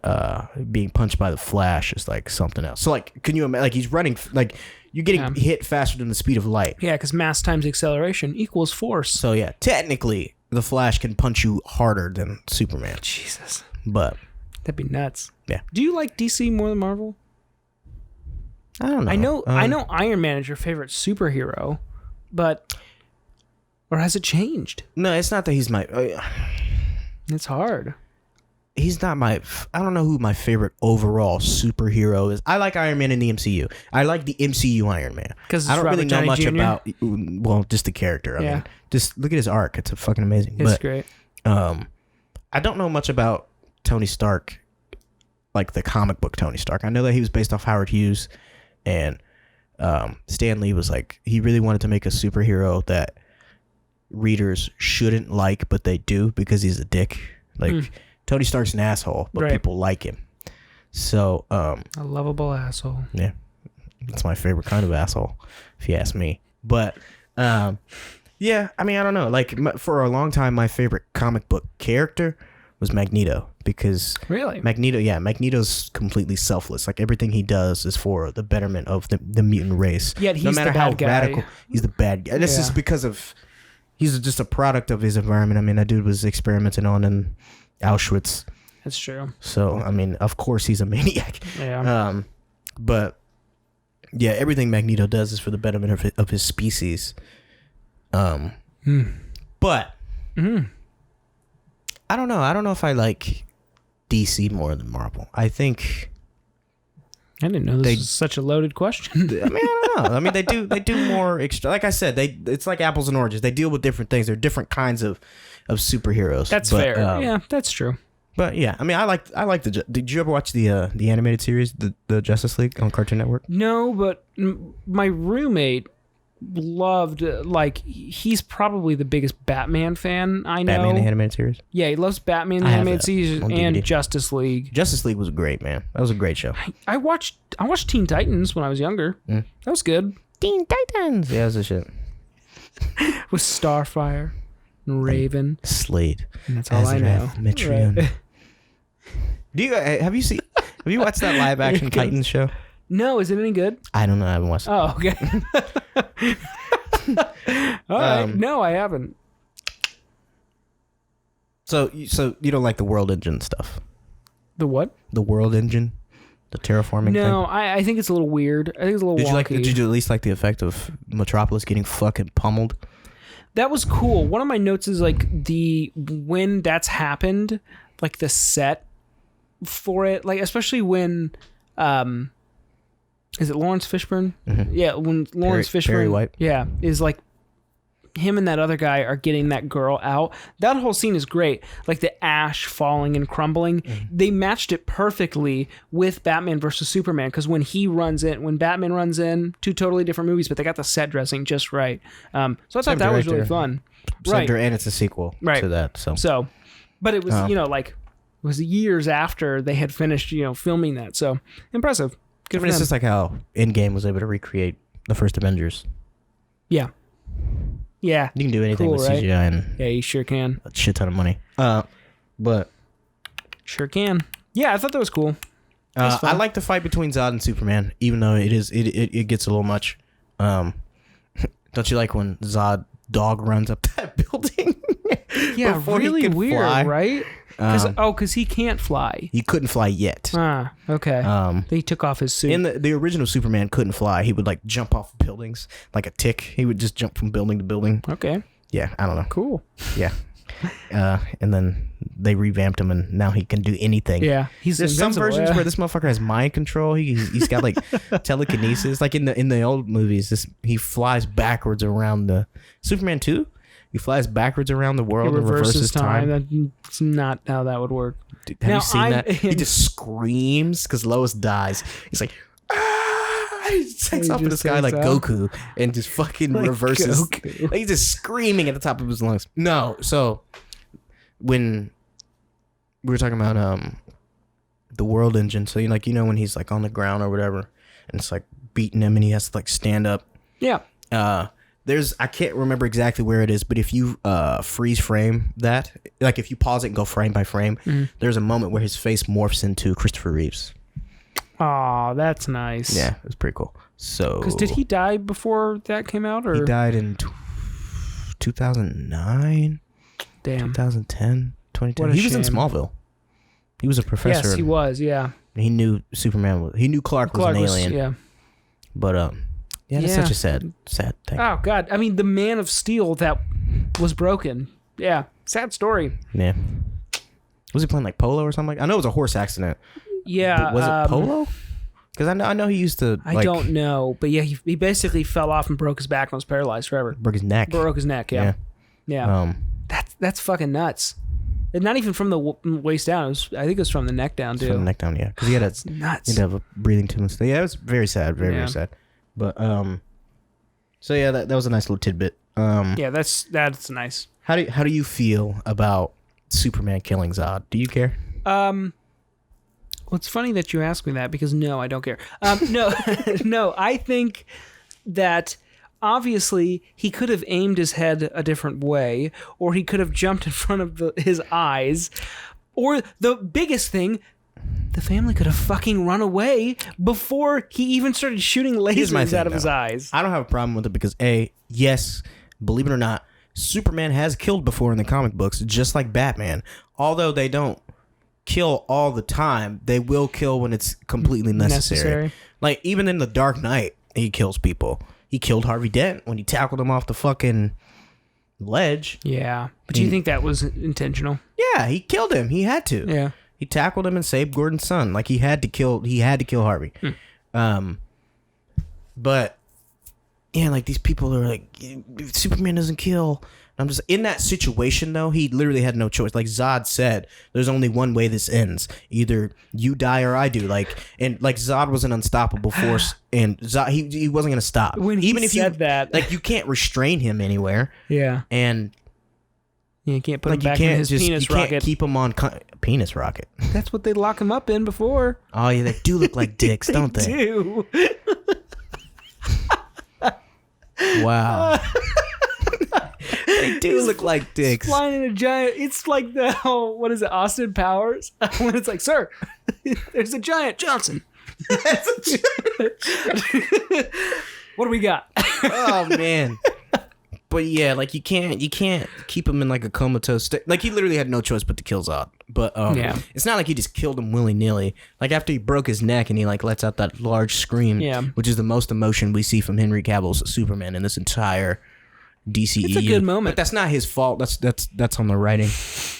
being punched by the Flash is like something else. So like, can you imagine? Like he's running, like you're getting hit faster than the speed of light. Yeah, because mass times acceleration equals force. So yeah, technically, the Flash can punch you harder than Superman. Jesus, but that'd be nuts. Yeah. Do you like DC more than Marvel? I don't know. I know Iron Man is your favorite superhero, but or has it changed? No, it's not that he's my. It's hard. He's not my. I don't know who my favorite overall superhero is. I like Iron Man in the MCU. I like the MCU Iron Man because I don't Robert really know Downey much Jr.? About. Well, just the character. I mean, just look at his arc. It's fucking amazing. It's great. I don't know much about Tony Stark, like the comic book Tony Stark. I know that he was based off Howard Hughes, and Stan Lee was like he really wanted to make a superhero that readers shouldn't like, but they do because he's a dick. Like. Tony Stark's an asshole, but people like him. So, a lovable asshole. Yeah, that's my favorite kind of asshole, if you ask me. But, yeah, I mean, I don't know. Like for a long time, my favorite comic book character was Magneto because Magneto's completely selfless. Like everything he does is for the betterment of the mutant race. Yet he's no matter how radical, he's the bad guy. This is because of he's just a product of his environment. I mean, that dude was experimented on in Auschwitz. That's true. So I mean, of course he's a maniac. Yeah. But yeah, everything Magneto does is for the betterment of his species. But I don't know. I don't know if I like DC more than Marvel. I think I didn't know this was such a loaded question. I mean, I don't know. I mean, they do more extra. Like I said, it's like apples and oranges. They deal with different things. They're different kinds of superheroes. That's fair. Yeah, that's true. But yeah, I mean, I like the. Did you ever watch the animated series, the Justice League on Cartoon Network? No, but my roommate loved he's probably the biggest Batman fan I know. Batman the animated series? Yeah, he loves Batman the animated series and Justice League. Justice League was great, man. That was a great show. I watched Teen Titans when I was younger. That was good. Teen Titans. Yeah, that was a shit. With Starfire and Raven. And Slade. And that's all I know. Metrion. Right. Have you watched that live action Titans show? No, is it any good? I don't know. I haven't watched it. Oh, okay. All right. No, I haven't. So you don't like the World Engine stuff? The what? The World Engine, the terraforming thing? No, I think it's a little weird. I think it's a little wonky. Did you at least like the effect of Metropolis getting fucking pummeled? That was cool. One of my notes is like when that's happened, like the set for it, like especially when is it Lawrence Fishburne? Mm-hmm. Yeah, when Lawrence Fishburne, Perry White. Yeah, is like him and that other guy are getting that girl out. That whole scene is great. Like the ash falling and crumbling. Mm-hmm. They matched it perfectly with Batman versus Superman because when Batman runs in, two totally different movies, but they got the set dressing just right. So I thought that was really fun. Right, and it's a sequel to that. So, but it was it was years after they had finished filming that. So impressive. Good for them. It's just like how Endgame was able to recreate the first Avengers. Yeah. Yeah. You can do anything with right? CGI and yeah, you sure can. A shit ton of money. But sure can. Yeah, I thought that was cool. I like the fight between Zod and Superman, even though it gets a little much. Don't you like when Zod dog runs up that building? Yeah, really weird, fly? Right? Because he can't fly. He couldn't fly yet. Ah, okay. He took off his suit. In the original Superman couldn't fly. He would like jump off buildings like a tick. He would just jump from building to building. Okay. Yeah, I don't know. Cool. Yeah. And then they revamped him, and now he can do anything. Yeah, there's some versions where this motherfucker has mind control. He's got like telekinesis. Like in the old movies, he flies backwards around the Superman 2. He flies backwards around the world and reverses time. That's not how that would work. Dude, have you seen that? He just screams because Lois dies. He's like, ah! He takes off in the sky like Goku and just fucking like reverses. Like he's just screaming at the top of his lungs. No, so when we were talking about the world engine, so when he's like on the ground or whatever, and it's like beating him and he has to like stand up. Yeah. I can't remember exactly where it is, but if you freeze frame that, like if you pause it and go frame by frame, there's a moment where his face morphs into Christopher Reeves. Oh, that's nice. Yeah, it was pretty cool. So, because did he die before that came out, or he died in 2009? Damn. 2010, 2010. He was in Smallville. He was a professor. Yes, he was. Yeah. He knew Superman. He knew Clark was an alien. Yeah. But yeah, that's such a sad thing. Oh God, I mean, the Man of Steel that was broken. Yeah, sad story. Yeah. Was he playing like polo or something? I know it was a horse accident. Yeah. But was it polo? Because I know he used to. I don't know, but yeah, he basically fell off and broke his back and was paralyzed forever. Broke his neck. Yeah. That's fucking nuts. And not even from the waist down. I think it was from the neck down too. From the neck down, yeah. Because he had nuts. He had to have a breathing tube and stuff. Yeah, it was very sad, very sad. But so yeah, that was a nice little tidbit. Yeah, that's nice. How do you feel about Superman killing Zod? Do you care? Well, it's funny that you ask me that because no, I don't care. No, no, I think that obviously he could have aimed his head a different way, or he could have jumped in front of his eyes, or the biggest thing, the family could have fucking run away before he even started shooting lasers out of his eyes. I don't have a problem with it because yes, believe it or not, Superman has killed before in the comic books, just like Batman. Although they don't kill all the time, they will kill when it's completely necessary. Like even in The Dark Knight, he kills people. He killed Harvey Dent when he tackled him off the fucking ledge. Yeah, but do you think that was intentional? Yeah, he killed him. He had to. Yeah, he tackled him and saved Gordon's son. Like he had to kill Harvey. But yeah, like these people are like, Superman doesn't kill. I'm just in that situation though. He literally had no choice. Like Zod said, there's only one way this ends: either you die or I do. Like Zod was an unstoppable force, and Zod he wasn't gonna stop. When he said that, like you can't restrain him anywhere. Yeah, and you can't put him back in his penis rocket. You can't keep him on penis rocket. That's what they lock him up in before. Oh yeah, they do look like dicks, don't they? They do. Wow. They do look like dicks. Flying in a giant. It's like what is it, Austin Powers? When it's like, sir, there's a giant Johnson. What do we got? Oh man. But yeah, like you can't keep him in like a comatose state. Like he literally had no choice but to kill Zod. But it's not like he just killed him willy nilly. Like after he broke his neck and he like lets out that large scream, which is the most emotion we see from Henry Cavill's Superman in this entire DCEU. It's a good moment. But that's not his fault. That's on the writing.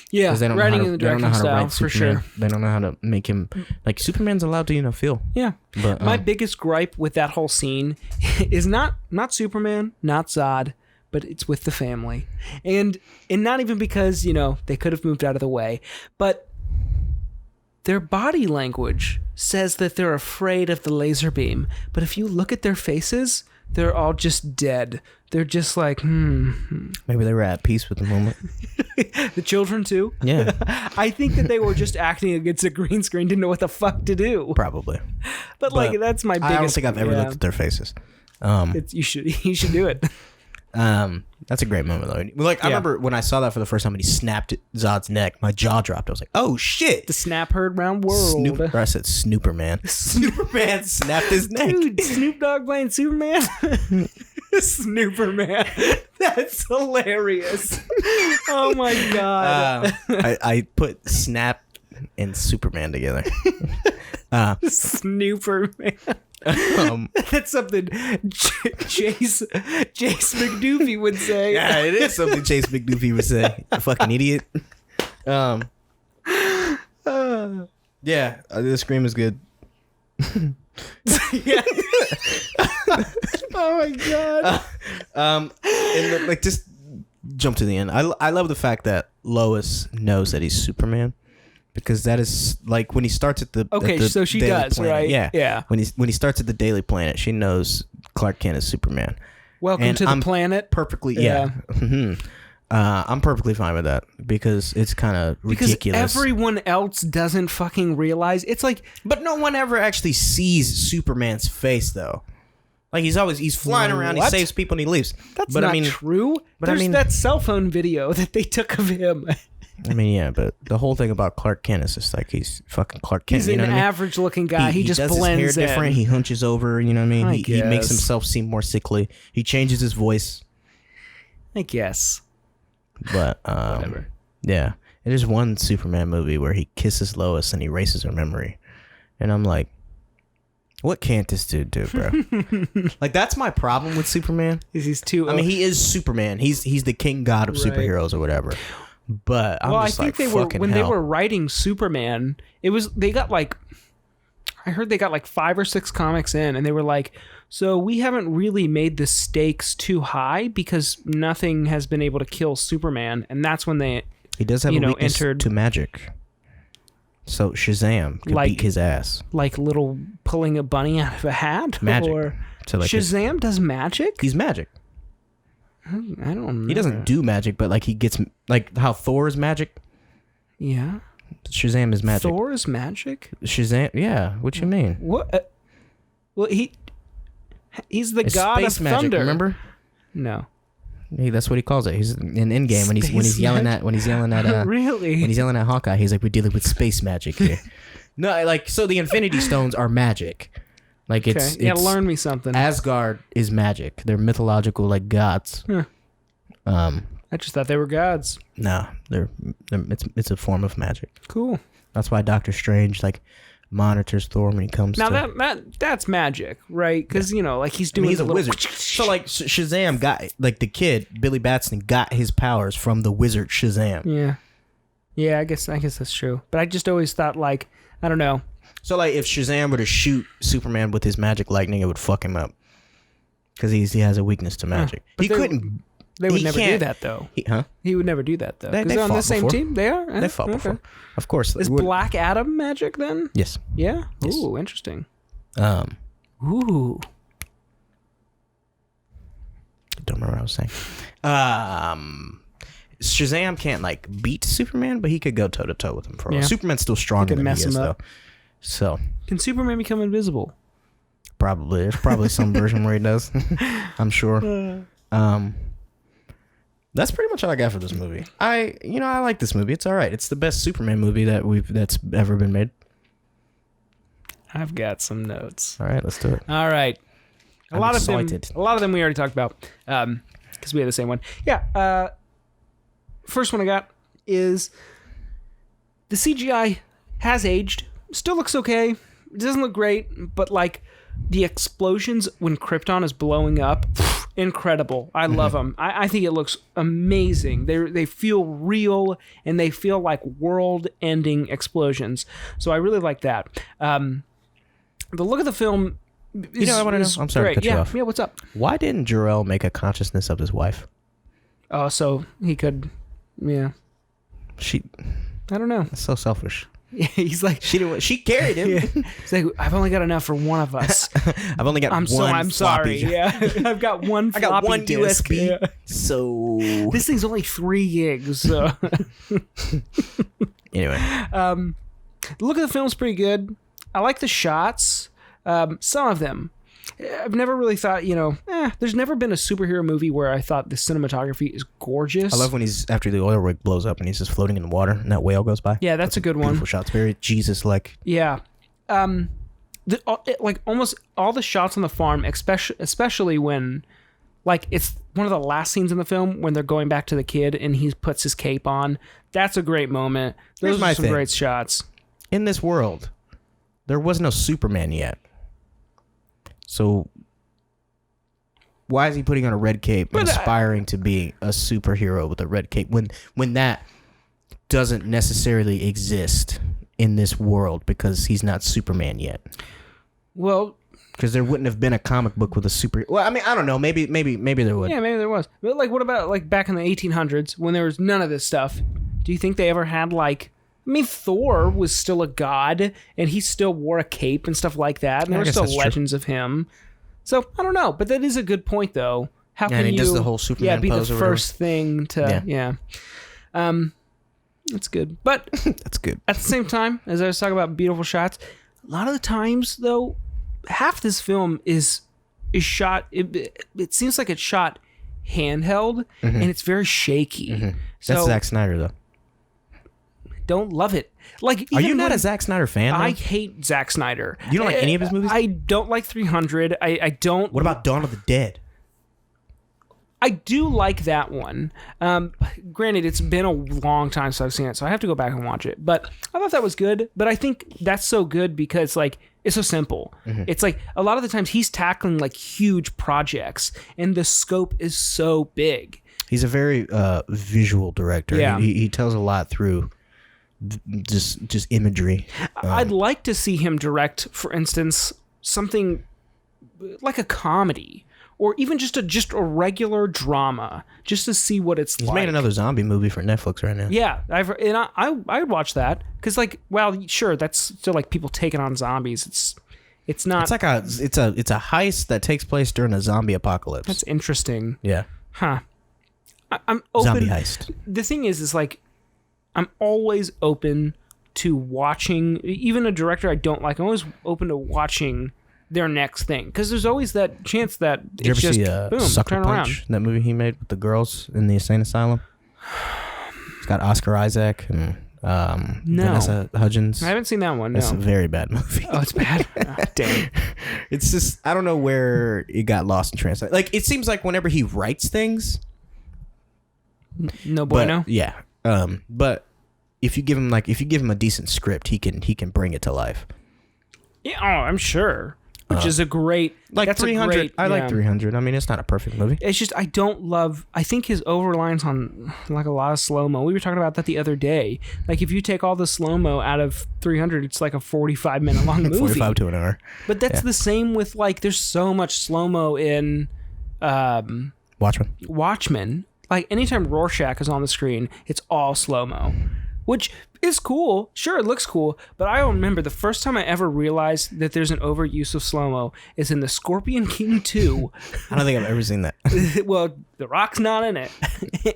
Yeah, writing and the directing style for sure. They don't know how to make him like Superman's allowed to feel. Yeah. But my biggest gripe with that whole scene is not Superman, not Zod, but it's with the family, and not even because they could have moved out of the way, but their body language says that they're afraid of the laser beam. But if you look at their faces, they're all just dead. They're just like, Maybe they were at peace with the moment. The children too? Yeah. I think that they were just acting against a green screen, didn't know what the fuck to do. Probably. But like, that's my biggest... I don't think I've ever looked at their faces. You should do it. That's a great moment though. Like I remember when I saw that for the first time and he snapped Zod's neck, my jaw dropped. I was like, "Oh shit!" The snap heard round world. Or I said Snooperman. Superman snapped his neck. Dude, Snoop Dogg playing Superman. Snooperman. That's hilarious. Oh my god. I put Snap and Superman together. Snooperman. That's something Chase McDoofy would say. Yeah, it is something Chase McDoofy would say. You fucking idiot. Yeah, the Scream is good. Yeah. Oh my god. And like just jump to the end. I love the fact that Lois knows that he's Superman. Because that is like when he starts at the so she Daily does, Planet, right? Yeah. When he starts at the Daily Planet, she knows Clark Kent is Superman. Welcome to the planet. Perfectly, yeah. I'm perfectly fine with that because it's kind of ridiculous. Because everyone else doesn't fucking realize it's like, but no one ever actually sees Superman's face though. Like he's flying around, he saves people, and he leaves. That's not true. But There's that cell phone video that they took of him. I mean, yeah, but the whole thing about Clark Kent is just like he's fucking Clark Kent. He's an average-looking guy. He just does blends his hair different. He hunches over. You know what I mean? He makes guess. himself seem more sickly. He changes his voice. I guess. But whatever. Yeah, there's one Superman movie where he kisses Lois and he erases her memory, and I'm like, what can't this dude do, bro? Like that's my problem with Superman. He's too. I mean, he is Superman. He's the king god of superheroes or whatever. But I think they were when they were writing Superman, they got like 5 or 6 comics in, and they were like, so we haven't really made the stakes too high because nothing has been able to kill Superman, and that's when he does have a weakness to magic. So Shazam can beat his ass, like little pulling a bunny out of a hat. Magic. Or so like Shazam does magic. He's magic. I don't know. He doesn't do magic, but like he gets like how Thor is magic. Yeah. Shazam is magic. Thor is magic? Shazam, yeah. What you mean? What? Well, he's the god space of magic, thunder. Remember? No. That's what he calls it. He's in Endgame when he's yelling at really? When he's yelling at Hawkeye, he's like, "We're dealing with space magic here." No, like so the Infinity Stones are magic. Like it's learn me something. Asgard is magic. They're mythological like gods. Huh. I just thought they were gods. No, it's a form of magic. Cool. That's why Doctor Strange like monitors Thor when he comes. Now that's magic, right? Because like he's doing. He's a wizard. So like Shazam got like the kid Billy Batson got his powers from the wizard Shazam. Yeah. I guess that's true. But I just always thought like I don't know. So like if Shazam were to shoot Superman with his magic lightning, it would fuck him up because he has a weakness to magic. He couldn't. They would never do that though. He would never do that though. Because they're on the same team. They are. They fought before. Of course. Is Black Adam magic then? Yes. Yeah. Yes. Ooh, interesting. Ooh. Don't remember what I was saying. Shazam can't like beat Superman, but he could go toe to toe with him for a while. Superman's still stronger than he is though. So can Superman become invisible? Probably. There's probably some version where he does. I'm sure. That's pretty much all I got for this movie. I like this movie. It's all right. It's the best Superman movie that's ever been made. I've got some notes. All right, let's do it. All right. A lot of them we already talked about because we had the same one. Yeah. First one I got is the CGI has aged. Still looks okay. It doesn't look great, but like the explosions when Krypton is blowing up, incredible. I love them. I think it looks amazing. They feel real and they feel like world-ending explosions. So I really like that. The look of the film is, I want to know. I'm sorry to cut you off. Yeah, what's up? Why didn't Jor-El make a consciousness of his wife? Oh, so he could, I don't know. That's so selfish. He's like she carried him. Yeah. He's like, I've only got enough for one of us. I've only got one. I'm sorry. Yeah, I've got one. I got one disk. USB. Yeah. So this thing's only 3 gigs. So anyway, the look of the film's pretty good. I like the shots. Some of them, I've never really thought, there's never been a superhero movie where I thought the cinematography is gorgeous. I love when he's after the oil rig blows up and he's just floating in the water and that whale goes by. Yeah, that's a good one. Beautiful shots, very Jesus-like. Yeah. Like almost all the shots on the farm, especially when, like, it's one of the last scenes in the film when they're going back to the kid and he puts his cape on. That's a great moment. Those are some great shots. In this world, there was no Superman yet. So why is he putting on a red cape and aspiring to be a superhero with a red cape when that doesn't necessarily exist in this world because he's not Superman yet? Well, because there wouldn't have been a comic book with a super. Well, I mean, I don't know. Maybe there would. Yeah, maybe there was. But like, what about like back in the 1800s when there was none of this stuff? Do you think they ever had like? I mean, Thor was still a god, and he still wore a cape and stuff like that. And there were still legends of him. So I don't know, but that is a good point, though. How can you? Does the whole Superman be the first thing to? Yeah. That's good, but that's good. At the same time, as I was talking about beautiful shots, a lot of the times though, half this film is shot. It seems like it's shot handheld, and it's very shaky. Mm-hmm. That's Zack Snyder, though. Don't love it. Like, are you not a Zack Snyder fan? I hate Zack Snyder. You don't like any of his movies? I don't like 300. I don't. What about Dawn of the Dead? I do like that one. Granted, it's been a long time since I've seen it, so I have to go back and watch it. But I thought that was good. But I think that's so good because, like, it's so simple. Mm-hmm. It's like a lot of the times he's tackling like huge projects, and the scope is so big. He's a very visual director. Yeah. He tells a lot through just imagery. I'd like to see him direct, for instance, something like a comedy. Or even just a regular drama, just to see what it's like. He's made another zombie movie for Netflix right now. Yeah, I'd watch that because, like, well, sure, that's still like people taking on zombies. It's not. It's like a heist that takes place during a zombie apocalypse. That's interesting. Yeah. Huh. I'm open. Zombie heist. The thing is like, I'm always open to watching, even a director I don't like. I'm always open to watching their next thing because there's always that chance that it's just boom, Sucker turn Punch, around. That movie he made with the girls in the insane asylum. It's got Oscar Isaac and Vanessa Hudgens. I haven't seen that one. No. It's a very bad movie. Oh, it's bad. Oh, dang. It's just I don't know where it got lost in translation. Like it seems like whenever he writes things, no bueno. Yeah. But if you give him a decent script, he can bring it to life. Yeah. Oh, I'm sure. Which is a great... Like 300. I like 300. I mean, it's not a perfect movie. It's just, I don't love... I think his over-reliance on, like, a lot of slow-mo. We were talking about that the other day. Like, if you take all the slow-mo out of 300, it's like a 45-minute long movie. 45 to an hour. But that's the same with, like, there's so much slow-mo in... Watchmen. Like, anytime Rorschach is on the screen, it's all slow-mo. Which is cool. Sure, it looks cool. But I remember the first time I ever realized that there's an overuse of slow-mo is in The Scorpion King 2. I don't think I've ever seen that. Well, The Rock's not in it.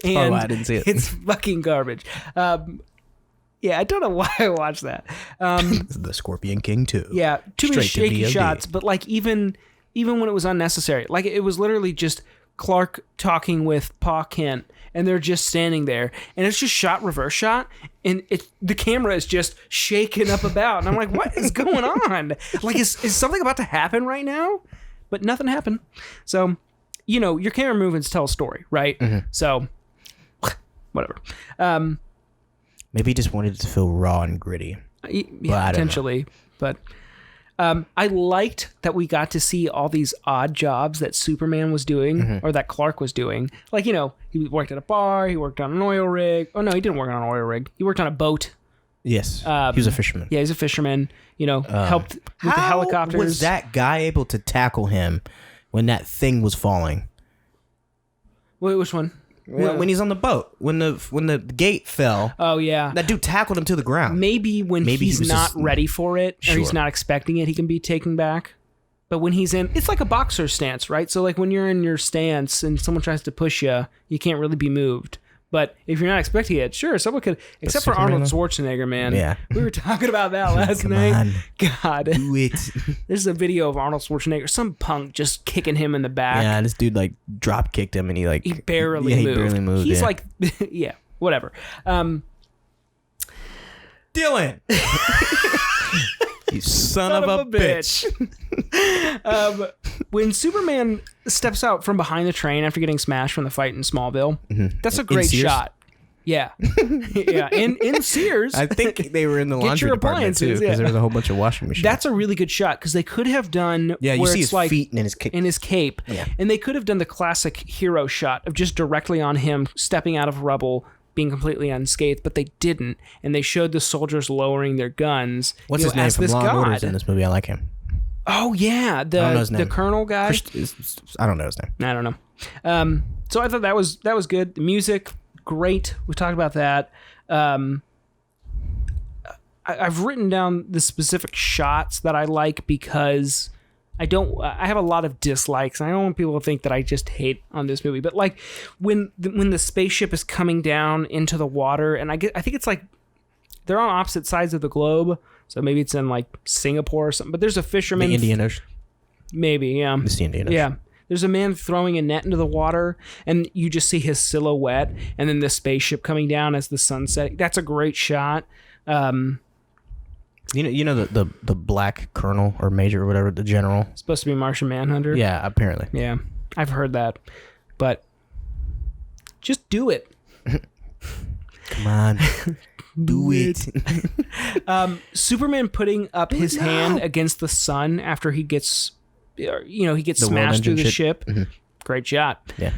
And I didn't see it. It's fucking garbage. Yeah, I don't know why I watched that. The Scorpion King 2. Yeah, too many shaky shots. But like even when it was unnecessary. Like it was literally just Clark talking with Pa Kent. And they're just standing there, and it's just reverse shot, and the camera is just shaking up about, and I'm like, what is going on? Like, is something about to happen right now? But nothing happened. So, your camera movements tell a story, right? Mm-hmm. So, whatever. Maybe he just wanted it to feel raw and gritty. Yeah, potentially, but. I liked that we got to see all these odd jobs that Superman was doing, or that Clark was doing. Like, he worked at a bar, he worked on an oil rig. Oh, no, he didn't work on an oil rig. He worked on a boat. Yes, he was a fisherman. Yeah, he's a fisherman. Helped with the helicopters. How was that guy able to tackle him when that thing was falling? Wait, which one? When he's on the boat, when the gate fell. Oh yeah, that dude tackled him to the ground. Maybe he's not ready for it, or he's not expecting it, he can be taken back. But when he's in, it's like a boxer stance, right? So like when you're in your stance and someone tries to push you, you can't really be moved. But if you're not expecting it, sure, someone could. Except for Arnold Schwarzenegger, man. Yeah. We were talking about that last night. On. God. Do it. There's a video of Arnold Schwarzenegger, some punk just kicking him in the back. Yeah, this dude like drop kicked him and he barely moved. He barely moved. He's like, yeah, whatever. Dylan. You son of a bitch. When Superman steps out from behind the train after getting smashed from the fight in Smallville, that's a great shot. Yeah. Yeah. In Sears. I think they were in the laundry department too, because there was a whole bunch of washing machines. That's a really good shot, because they could have done you where see it's his feet in his cape. Yeah. And they could have done the classic hero shot of just directly on him stepping out of rubble, being completely unscathed, but they didn't, and they showed the soldiers lowering their guns. What's his name from Law and Order in this movie? I like him. Oh yeah, the colonel guy. I don't know his name. I don't know. So I thought that was good. The music, great. We talked about that. I've written down the specific shots that I like, because I have a lot of dislikes, and I don't want people to think that I just hate on this movie. But like when the spaceship is coming down into the water, and I think it's like they're on opposite sides of the globe, so maybe it's in like Singapore or something. But there's a fisherman, the Indian Ocean, maybe, yeah, it's the Indian Ocean. Yeah. There's a man throwing a net into the water, and you just see his silhouette, and then the spaceship coming down as the sun setting. That's a great shot. You know the black colonel or major or whatever, the general. Supposed to be Martian Manhunter. Yeah, apparently. Yeah, I've heard that, but just do it. Come on, do it. Superman putting up his hand against the sun after he gets, he gets smashed through the ship. Mm-hmm. Great shot. Yeah.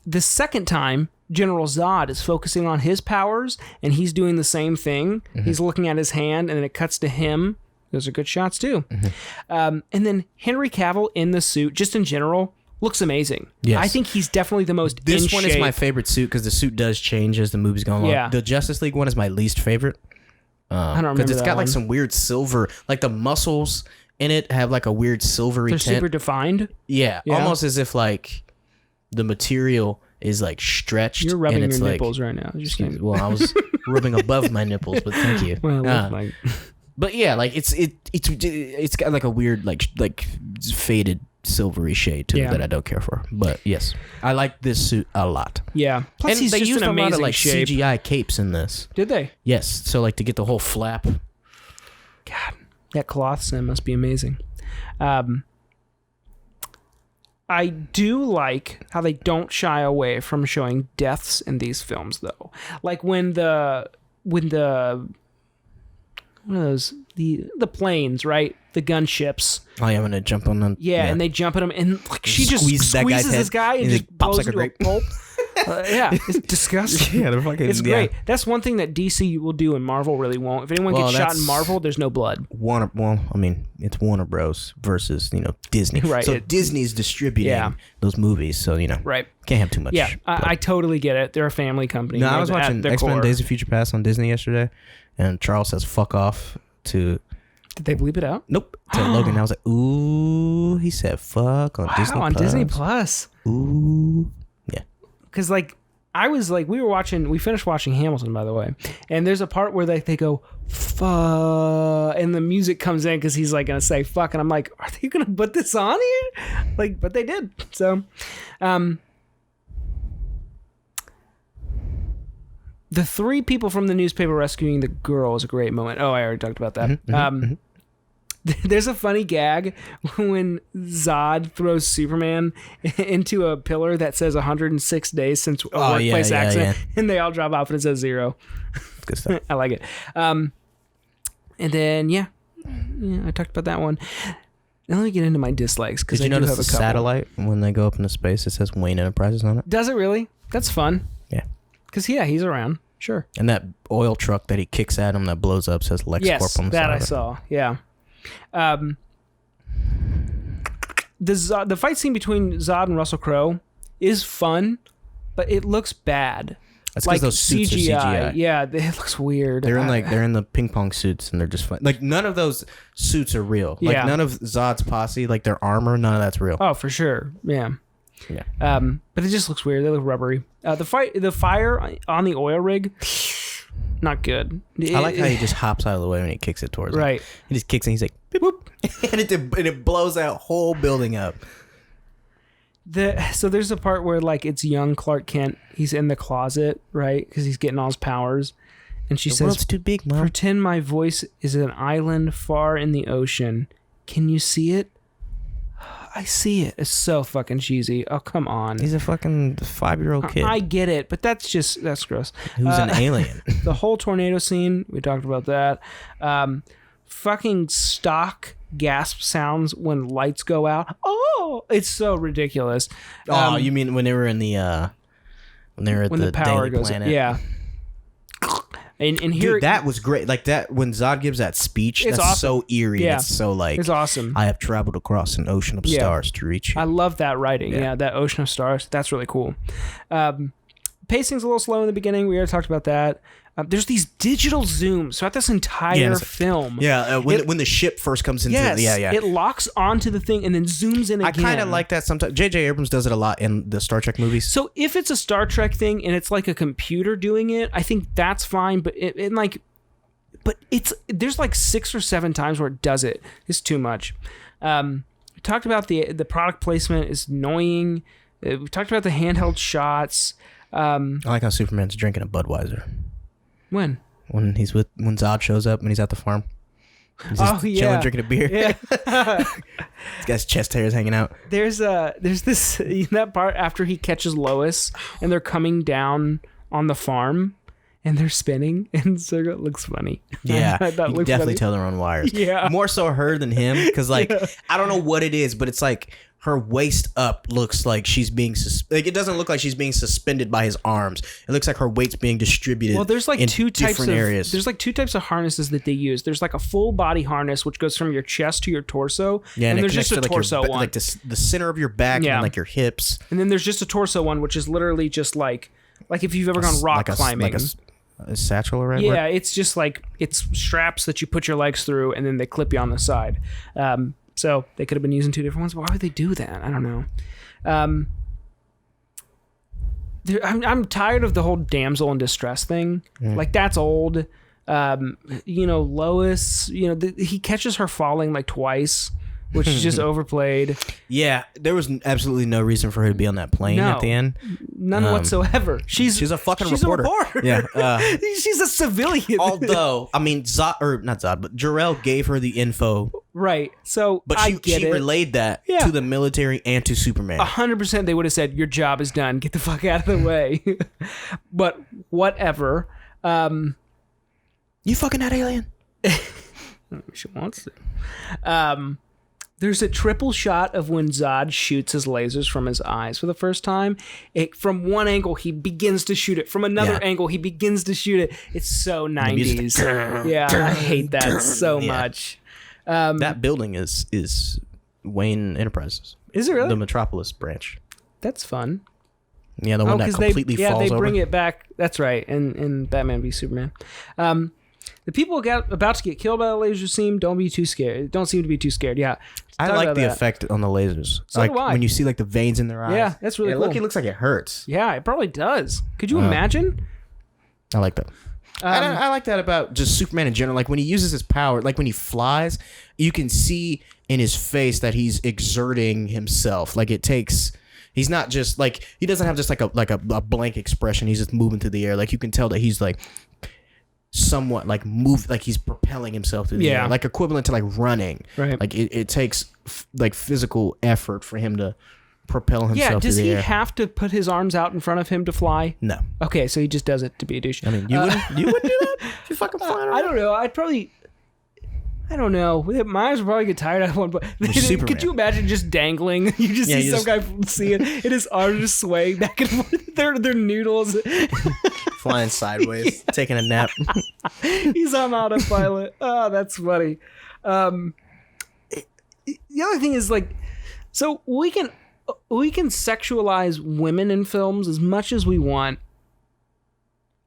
The second time, General Zod is focusing on his powers, and he's doing the same thing. Mm-hmm. He's looking at his hand, and then it cuts to him. Those are good shots, too. Mm-hmm. And then Henry Cavill in the suit, just in general, looks amazing. Yes. I think he's definitely the most This in one shape. Is my favorite suit, because the suit does change as the movie's going along. Yeah. The Justice League one is my least favorite. I don't remember because it's got one. like some weird silver, like the muscles in it have like a weird silvery They're tint. super defined? Yeah, almost as if like the material is like stretched. You're rubbing and it's your like, nipples right now. Well, I was rubbing above my nipples, but thank you. Well, but yeah, like it's got like a weird like faded silvery shade to it that I don't care for. But yes, I like this suit a lot. Yeah. Plus, and he's they just used an a lot amazing of like shape. CGI capes in this. Did they? Yes. So like to get the whole flap. God, that cloth sim must be amazing. I do like how they don't shy away from showing deaths in these films, though. Like when the what are those, the planes, right? The gunships. Oh yeah, I'm gonna jump on them. Yeah, and they jump at him, and like she just squeezes this guy and just pops blows like a into a pulp. Yeah, it's disgusting. Yeah, they're fucking. It's great. That's one thing that DC will do and Marvel really won't. If anyone gets shot in Marvel, there's no blood. It's Warner Bros. Versus Disney. Right. So Disney's distributing those movies, so right. Can't have too much. Yeah, I totally get it. They're a family company. No, I was watching X-Men: Days of Future Past on Disney yesterday, and Charles says "fuck off" to. Did they bleep it out? Nope. To Logan, I was like, ooh, he said "fuck" on Disney Plus. Disney Plus. Ooh, yeah. Because we finished watching Hamilton, by the way, and there's a part where they go fuck, and the music comes in because he's like gonna say fuck, and I'm like, are they gonna put this on here? Like, but they did. So, the three people from the newspaper rescuing the girl is a great moment. Oh, I already talked about that. There's a funny gag when Zod throws Superman into a pillar that says 106 days since a workplace accident, and they all drop off and it says 0. Good stuff. I like it. And then, I talked about that one. Now let me get into my dislikes. Did you notice the satellite when they go up into space? It says Wayne Enterprises on it. Does it really? That's fun. Yeah. Because, he's around. Sure. And that oil truck that he kicks at him that blows up says LexCorp on the side. That I saw. Yeah. The fight scene between Zod and Russell Crowe is fun, but it looks bad. That's because those suits CGI. are CGI. Yeah, it looks weird. They're in the ping pong suits and they're just fun. Like none of those suits are real. Like none of Zod's posse, like their armor, none of that's real. Oh, for sure. Yeah. Yeah. But it just looks weird. They look rubbery. The fire on the oil rig, not good. I like how he just hops out of the way when he kicks it towards him. Right. He just kicks and he's like, beep, boop, and it blows that whole building up. So there's a part where like it's young Clark Kent. He's in the closet, right? Because he's getting all his powers. And she says, world's too big, Mom. Pretend my voice is an island far in the ocean. Can you see it? I see it. It's so fucking cheesy. Oh, come on. He's a fucking 5-year-old kid. I get it, but that's gross. Who's an alien? The whole tornado scene, we talked about that. Fucking stock gasp sounds when lights go out. Oh, it's so ridiculous. You mean when they were in the when the power goes planet? Yeah. And here, dude, that was great. Like that when Zod gives that speech, that's awesome. So eerie. Yeah. It's so like it's awesome. I have traveled across an ocean of stars to reach you. I love that writing. Yeah, that ocean of stars. That's really cool. Pacing's a little slow in the beginning. We already talked about that. There's these digital zooms throughout this entire film. Yeah, when the ship first comes into it locks onto the thing and then zooms in again. I kind of like that sometimes. J.J. Abrams does it a lot in the Star Trek movies. So if it's a Star Trek thing and it's like a computer doing it, I think that's fine. But there's like 6 or 7 times where it does it. It's too much. We talked about the product placement is annoying. We talked about the handheld shots. I like how Superman's drinking a Budweiser. When Zod shows up and he's at the farm. He's just chilling, drinking a beer. Yeah. This guy's chest hairs hanging out. There's this that part after he catches Lois and they're coming down on the farm and they're spinning and so it looks funny. Yeah, you can definitely funny. Tell they're on wires. Yeah, more so her than him because I don't know what it is, but it's like her waist up looks like she's being it doesn't look like she's being suspended by his arms. It looks like her weight's being distributed. Well, there's like in two types of areas. There's like 2 types of harnesses that they use. There's like a full body harness which goes from your chest to your torso. Yeah, and there's just a torso one, like the center of your back and like your hips. And then there's just a torso one, which is literally just like if you've ever gone rock climbing. Like a satchel or whatever. Yeah, it's just like it's straps that you put your legs through and then they clip you on the side. So they could have been using 2 different ones. Why would they do that? I don't know. I'm tired of the whole damsel in distress thing. Like that's old. Lois. He catches her falling like twice, which is just overplayed. Yeah, there was absolutely no reason for her to be on that plane at the end. None whatsoever. She's a fucking reporter. Yeah, she's a civilian. Although, I mean, not Zod, but Jor-El gave her the info. Right. So, but she relayed that to the military and to Superman. 100%, they would have said, "Your job is done. Get the fuck out of the way." But whatever. You fucking that alien. She wants to. There's a triple shot of when Zod shoots his lasers from his eyes for the first time. From one angle, he begins to shoot it. From another angle, he begins to shoot it. It's so 90s. Yeah, I hate that so much. That building is Wayne Enterprises. Is it really? The Metropolis branch. That's fun. Yeah, the one that completely falls over. Yeah, they bring it back. That's right, in Batman v Superman. The people about to get killed by the laser don't be too scared. Don't seem to be too scared. Yeah, I like the effect on the lasers. So like do I. When you see like the veins in their eyes. Yeah, that's really cool. It looks like it hurts. Yeah, it probably does. Could you imagine? I like that. I like that about just Superman in general. Like when he uses his power, like when he flies, you can see in his face that he's exerting himself. Like it takes. He's not just like he doesn't have just like a blank expression. He's just moving through the air. Like you can tell that he's like somewhat like move, like he's propelling himself through the air, like equivalent to like running. Right. Like it takes like physical effort for him to propel himself. Does through the he air. have to put his arms out in front of him to fly? No. Okay, so he just does it to be a douche. I mean, you wouldn't do that? You fucking flying around? I don't know. I don't know. My eyes would probably get tired at one point. Could you imagine just dangling? You just see some guy see it, and his arms just swaying back and forth. They're noodles. Flying sideways, taking a nap. He's on autopilot. Oh, that's funny. The other thing is like, so we can sexualize women in films as much as we want.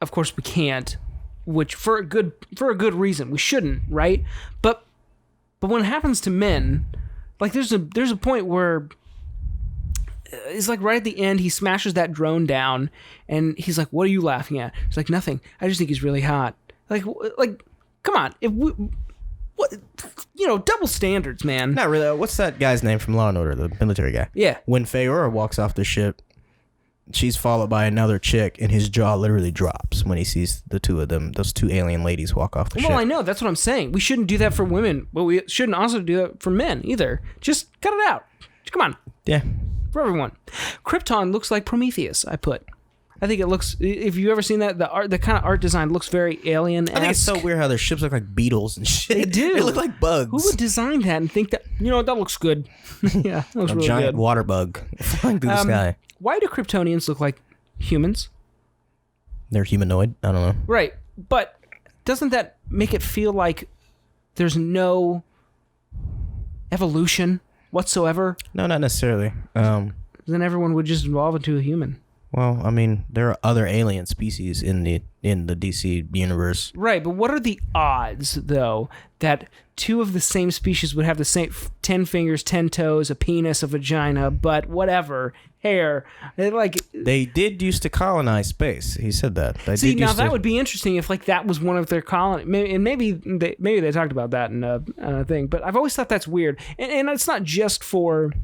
Of course, we can't. Which for a good reason. We shouldn't, right? But when it happens to men, like there's a point where it's like right at the end, he smashes that drone down, and he's like, "What are you laughing at?" It's like, "Nothing. I just think he's really hot." Like, come on. Double standards, man. Not really. What's that guy's name from Law & Order, the military guy? Yeah. When Feora walks off the ship, she's followed by another chick, and his jaw literally drops when he sees the two of them, those two alien ladies, walk off the ship. Well, I know. That's what I'm saying. We shouldn't do that for women, but we shouldn't also do that for men either. Just cut it out. Come on. Yeah. For everyone. Krypton looks like Prometheus, I think it looks, if you've ever seen that, the kind of art design looks very alien-esque. I think it's so weird how their ships look like beetles and shit. They do. They look like bugs. Who would design that and think that, that looks good? Yeah, that looks really giant good. water bug flying through the sky. Why do Kryptonians look like humans? They're humanoid. I don't know. Right. But doesn't that make it feel like there's no evolution whatsoever? No, not necessarily. Then everyone would just evolve into a human. Well, I mean, there are other alien species in the DC universe. Right, but what are the odds, though, that two of the same species would have the same 10 fingers, 10 toes, a penis, a vagina, but whatever, hair? They did used to colonize space. He said that. That would be interesting if that was one of their colony, and maybe they talked about that in a thing. But I've always thought that's weird, and it's not just for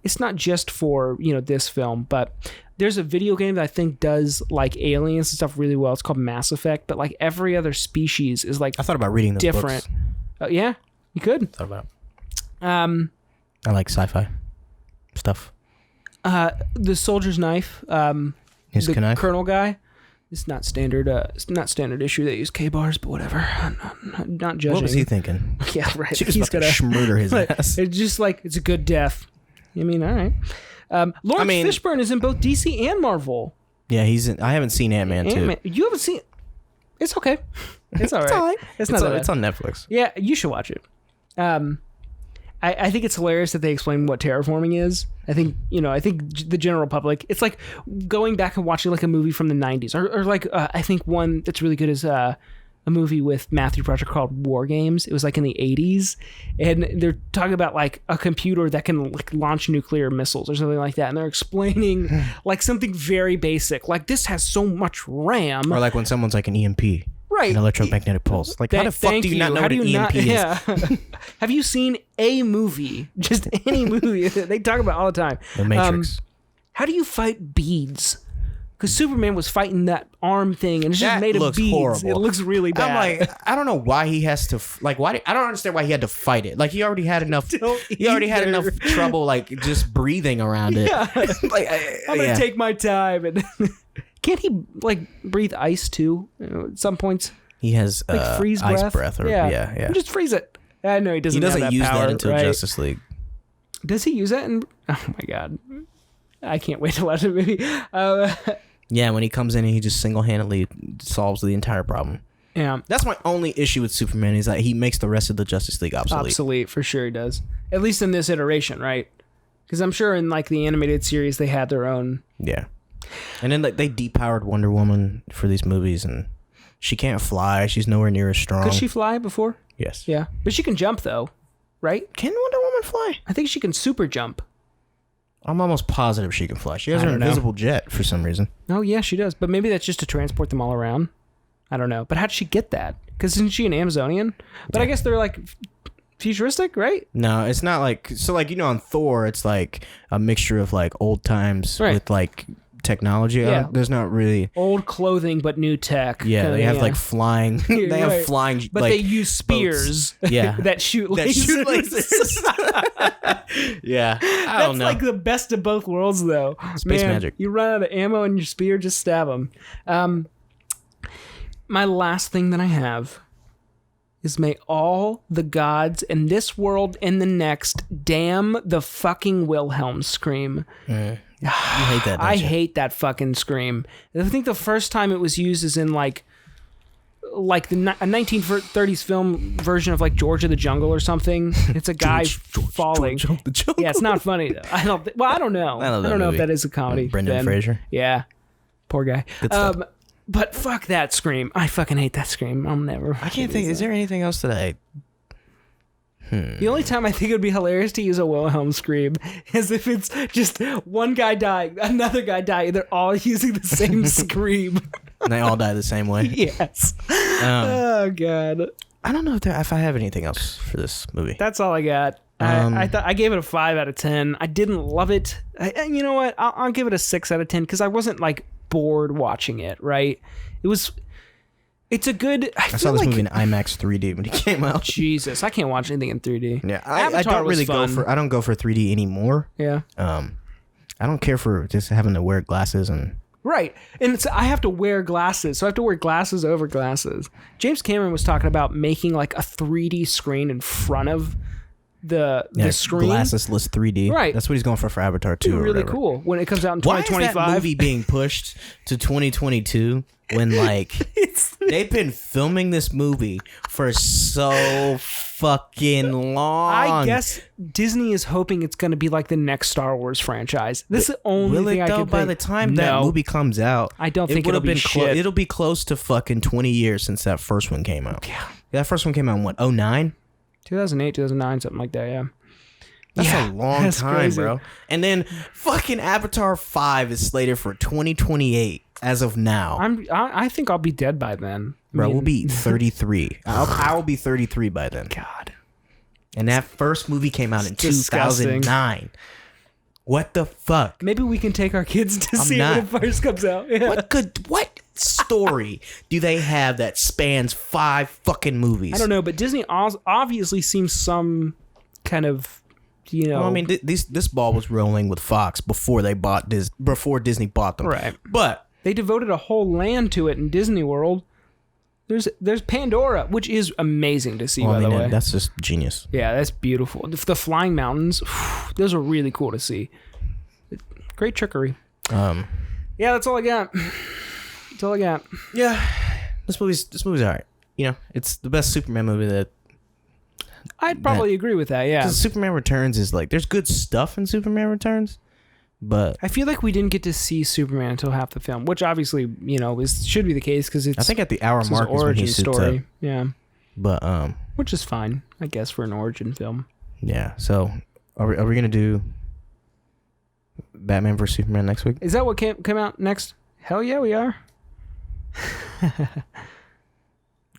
this film, but there's a video game that I think does aliens and stuff really well. It's called Mass Effect, but every other species is I thought about reading those different. books. Yeah, you could. Thought about it. I like sci-fi stuff. The Soldier's Knife. The knife? Colonel guy. It's not standard. It's not standard issue. They use K-bars, but whatever. I'm not judging. What was he thinking? Yeah, right. She was about to schmurder his ass. It's just it's a good death. I mean, all right. Lawrence Fishburne is in both DC and Marvel. Yeah, he's in. I haven't seen Ant-Man 2. You haven't seen? It's okay. It's all right. It's all right. It's not. It's on Netflix. Yeah, you should watch it. I think it's hilarious that they explain what terraforming is. I think the general public, it's like going back and watching a movie from the 90s, or I think one that's really good is a movie with Matthew Broderick called War Games. It was in the 80s, and they're talking about a computer that can launch nuclear missiles or something like that, and they're explaining something very basic, this has so much RAM, or when someone's an EMP, right? An electromagnetic pulse. How the fuck do you not know what an EMP is? Yeah. Have you seen a movie, just any movie that they talk about all the time? The Matrix. How do you fight beads? Because Superman was fighting that arm thing, and it's just made of beads. Horrible. It looks really bad. I don't know why he has to. I don't understand why he had to fight it. He already had enough. He already had enough trouble, just breathing around it. Yeah. I'm gonna take my time. And can't he breathe ice too? At some points, he has freeze ice breath. Yeah. Just freeze it. I know he doesn't. He doesn't have that use power, that until right? Justice League. Does he use that? Oh my god, I can't wait to watch the movie. Yeah, when he comes in and he just single-handedly solves the entire problem. Yeah. That's my only issue with Superman is that he makes the rest of the Justice League obsolete. Obsolete, for sure he does. At least in this iteration, right? Because I'm sure in the animated series they had their own... Yeah. And then they depowered Wonder Woman for these movies, and she can't fly. She's nowhere near as strong. Could she fly before? Yes. Yeah. But she can jump, though, right? Can Wonder Woman fly? I think she can super jump. I'm almost positive she can fly. She has her invisible jet for some reason. Oh, yeah, she does. But maybe that's just to transport them all around. I don't know. But how'd she get that? Because isn't she an Amazonian? But yeah. I guess they're futuristic, right? No, it's not on Thor, it's a mixture of old times with technology. Yeah. There's not really old clothing but new tech. Yeah, they have flying. They have flying, but they use spears. Yeah, that shoot lasers. Yeah, I don't know. That's the best of both worlds, though. Space magic. You run out of ammo and your spear, just stab them. My last thing that I have is may all the gods in this world and the next damn the fucking Wilhelm scream. You hate that, don't you? I hate that fucking scream. I think the first time it was used is in a 1930s film version of George of the Jungle or something. It's a guy falling. George of the Jungle. Yeah, it's not funny though. I don't know. I don't know if that is a comedy. Brendan Fraser. Yeah, poor guy. Good stuff. But fuck that scream. I fucking hate that scream. I'll never. I can't think. Is there anything else that The only time I think it would be hilarious to use a Wilhelm scream is if it's just one guy dying, another guy dying, they're all using the same scream. And they all die the same way. Yes. Oh God. I don't know if I have anything else for this movie. That's all I got. I thought I gave it a 5 out of 10. I didn't love it. You know what? I'll give it a 6 out of 10 because I wasn't like bored watching it. Right? It's a good. I saw this movie in IMAX 3D when it came out. Jesus, I can't watch anything in 3D. Yeah, I don't really go for 3D anymore. Yeah. I don't care for just having to wear glasses and. Right, and I have to wear glasses, so I have to wear glasses over glasses. James Cameron was talking about making like a 3D screen in front of the screen. Glassesless 3D. Right. That's what he's going for Avatar 2. It's really cool when it comes out in 2025. Why is that movie being pushed to 2022 when like they've been filming this movie for so fucking long? I guess Disney is hoping it's going to be like the next Star Wars franchise. This is the only thing I can think. By the time that movie comes out, I don't think it'll be shit. It'll be close to fucking 20 years since that first one came out. Yeah. That first one came out in what, 2009? 2008, 2009, something like that, yeah. That's a long time, crazy. Bro. And then fucking Avatar 5 is slated for 2028 as of now. I think I'll be dead by then. Bro, we'll be 33. I'll be 33 by then. God. And that first movie came out in 2009. What the fuck? Maybe we can take our kids to see it when it first comes out. Yeah. What story do they have that spans 5 fucking movies? I don't know, but Disney obviously seems some kind of, Well, I mean, this ball was rolling with Fox before Disney bought them. Right. But they devoted a whole land to it in Disney World. There's Pandora, which is amazing to see, by the way. That's just genius. Yeah, that's beautiful. The flying mountains, those are really cool to see. Great trickery. Yeah, that's all I got. That's all I got. Yeah, this movie's all right. You know, it's the best Superman movie that. I'd probably agree with that. Yeah, because Superman Returns is like there's good stuff in Superman Returns, but I feel like we didn't get to see Superman until half the film, which obviously should be the case because it's. I think at the hour mark is when he suits story. up. Yeah, but which is fine, I guess, for an origin film. Yeah. So are we gonna do Batman vs Superman next week? Is that what came out next? Hell yeah, we are.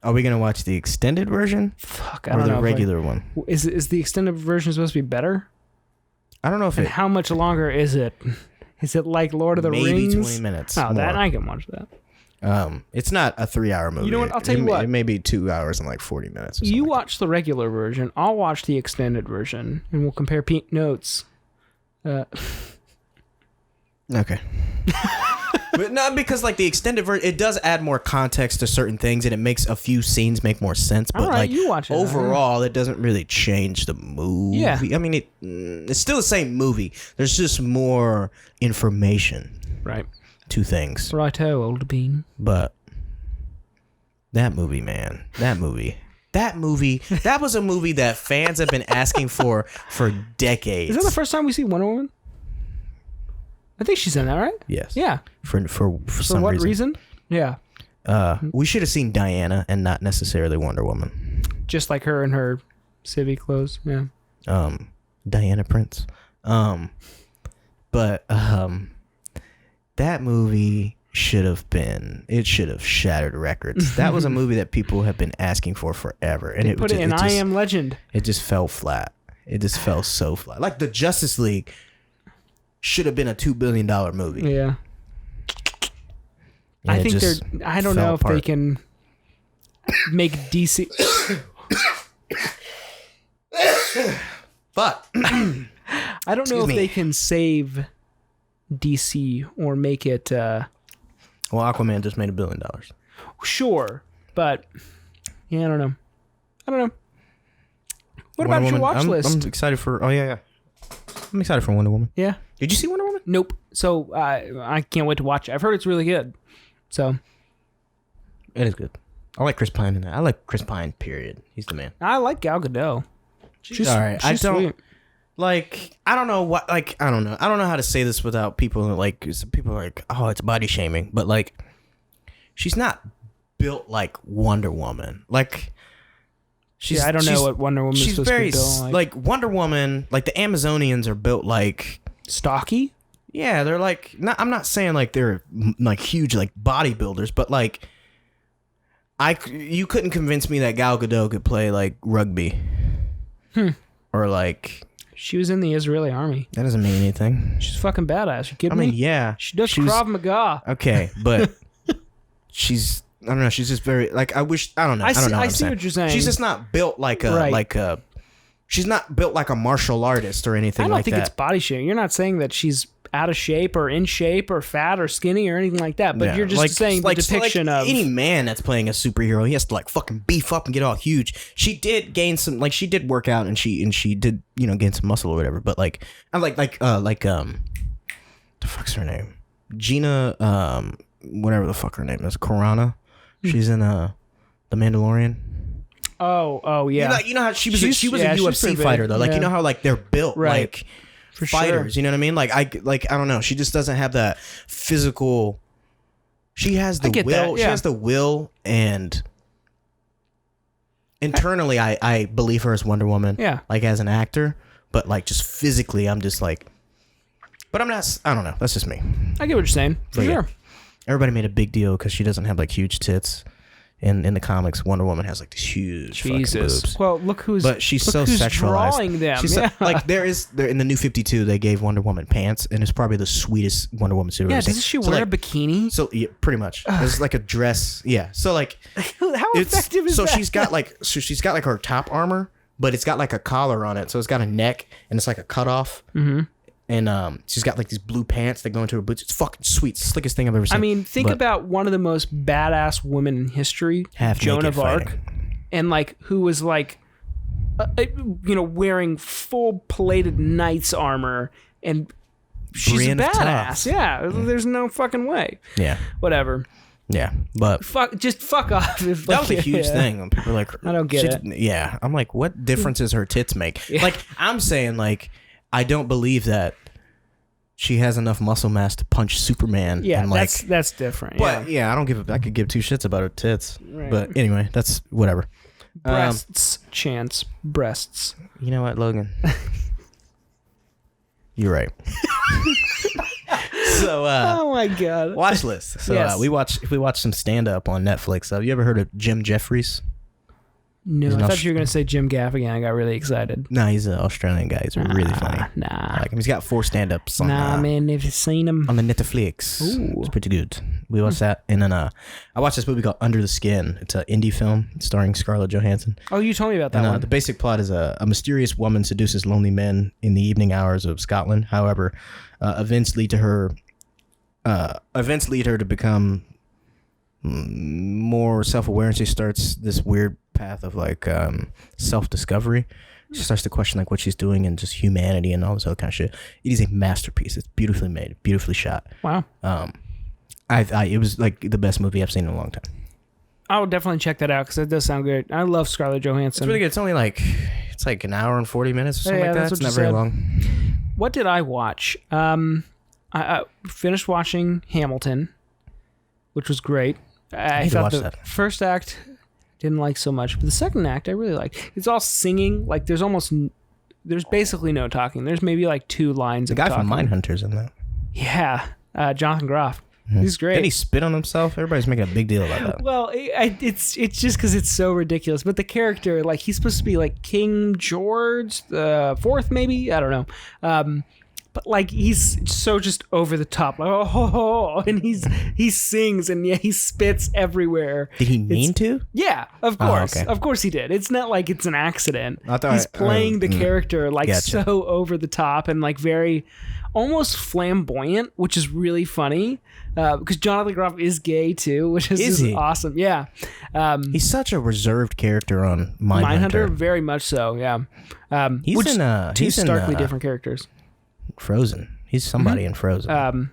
Are we gonna watch the extended version? Fuck, I don't know. Or the regular one? Is the extended version supposed to be better? I don't know if and how much longer is it? Is it like Lord of the Rings? Maybe 20 minutes. Oh, that I can watch that. It's not a 3-hour movie. You know what? I'll tell you what. It may be 2 hours and like 40 minutes. You watch the regular version. I'll watch the extended version, and we'll compare notes. Okay. But not because like the extended version, it does add more context to certain things, and it makes a few scenes make more sense. But like you watch it, overall, it doesn't really change the movie. Yeah. I mean, it's still the same movie. There's just more information, right, to things. Righto, old bean. But that movie, man, that was a movie that fans have been asking for decades. Is that the first time we see Wonder Woman? I think she's in that, right? Yes. Yeah. For some what reason? Yeah. We should have seen Diana and not necessarily Wonder Woman. Just like her in her civvy clothes. Yeah. Diana Prince. But that movie should have shattered records. That was a movie that people have been asking for forever, and put it in I Am Legend. It just fell flat. It just fell so flat. Like the Justice League should have been a $2 billion movie. Yeah. I think I don't know if they can make DC. Fuck. I don't know if they can save DC or make it. Well, Aquaman just made $1 billion. Sure, but yeah, I don't know. What about your watch list? I'm excited for. Oh yeah. I'm excited for Wonder Woman. Yeah. Did you see Wonder Woman? Nope. So I can't wait to watch it. I've heard it's really good. So it is good. I like Chris Pine in that. I like Chris Pine. Period. He's the man. I like Gal Gadot. She's all right. I don't sweet. Like. I don't know what. Like. I don't know. I don't know how to say this without people like. People are like, oh, it's body shaming, but like, she's not built like Wonder Woman. Like. I don't know what Wonder Woman is supposed to be built like Wonder Woman, like the Amazonians are built like stocky. Yeah, they're like I'm not saying like they're like huge like bodybuilders, but like you couldn't convince me that Gal Gadot could play like rugby. Or like she was in the Israeli army. That doesn't mean anything. She's fucking badass. You kidding me? I mean, yeah. She does Krav Maga. Okay, but she's I don't know. She's just very like I don't know. I see what you're saying. She's just not built like a she's not built like a martial artist or anything like that. I don't think it's body shaming. You're not saying that she's out of shape or in shape or fat or skinny or anything like that, but you're just saying the depiction of any man that's playing a superhero, he has to like fucking beef up and get all huge. She did gain some, like she did work out and she did, you know, gain some muscle or whatever, but like I like the fuck's her name? Gina whatever the fuck her name is, Carano. She's in The Mandalorian. Oh yeah. You know how she was a UFC fighter though. Like you know how like they're built like for fighters, you know what I mean? Like I don't know. She just doesn't have that physical. She has the will. She has the will, and internally, I believe her as Wonder Woman. Yeah, like as an actor, but like just physically, I'm just like. But I'm not. I don't know. That's just me. I get what you're saying. For sure. Yeah. Everybody made a big deal because she doesn't have like huge tits. In the comics, Wonder Woman has like these huge fucking boobs. Well, look who's so sexualized. Drawing them. She's like there in the New 52 they gave Wonder Woman pants, and it's probably the sweetest Wonder Woman suit. Yeah, doesn't she wear a bikini? So yeah, pretty much, it's like a dress. Yeah, so like how effective is that? So she's got like her top armor, but it's got like a collar on it, so it's got a neck and it's like a cutoff. Mm-hmm. And she's got like these blue pants that go into her boots. It's fucking sweet. It's the slickest thing I've ever seen. I mean, think about one of the most badass women in history, Joan of Arc, and like who was like, wearing full plated knight's armor, and she's Brienne a badass. Yeah, there's no fucking way. Yeah, whatever. Yeah, but fuck off. That was a huge thing. When people are like, I don't get it. Yeah, I'm like, what difference does her tits make? Yeah. Like, I'm saying, like, I don't believe that she has enough muscle mass to punch Superman. Yeah, and like, that's different. But yeah, I could give two shits about her tits. Right. But anyway, that's whatever. Breasts, breasts. You know what, Logan? You're right. So, oh my god, watch list. So yes. we watched some stand up on Netflix. Have you ever heard of Jim Jeffries? No, I thought you were going to say Jim Gaffigan. I got really excited. No, he's an Australian guy. He's really funny. Nah. I like him. He's got 4 stand-ups on, man, have you seen him? On the Netflix. Ooh. It's pretty good. We watched that. And then I watched this movie called Under the Skin. It's an indie film starring Scarlett Johansson. Oh, you told me about that one. The basic plot is a mysterious woman seduces lonely men in the evening hours of Scotland. However, events lead her to become more self-aware, and she starts this weird path of like self-discovery. She starts to question like what she's doing and just humanity and all this other kind of shit. It is a masterpiece. It's beautifully made, beautifully shot. Wow. It was like the best movie I've seen in a long time. I will definitely check that out because that does sound good. I love Scarlett Johansson. It's really good. It's only like an hour and 40 minutes or something like that. It's not very long. What did I watch? I finished watching Hamilton, which was great. I thought the first act didn't like so much, but the second act I really liked. It's all singing. Like there's basically no talking. There's maybe like 2 lines. The guy from Mindhunter's in that. Yeah, Jonathan Groff. Mm-hmm. He's great. Did he spit on himself? Everybody's making a big deal about that. Well, it's just because it's so ridiculous. But the character, like he's supposed to be like King George the IV, maybe, I don't know. But like he's so just over the top, like and he sings and he spits everywhere. Did he mean to? Yeah, of course, of course he did. It's not like it's an accident. He's playing the character like so over the top and like very almost flamboyant, which is really funny because Jonathan Groff is gay too, which is just awesome. Yeah, he's such a reserved character on Mindhunter. Very much so. Yeah, he's starkly different characters. Frozen. He's somebody in Frozen.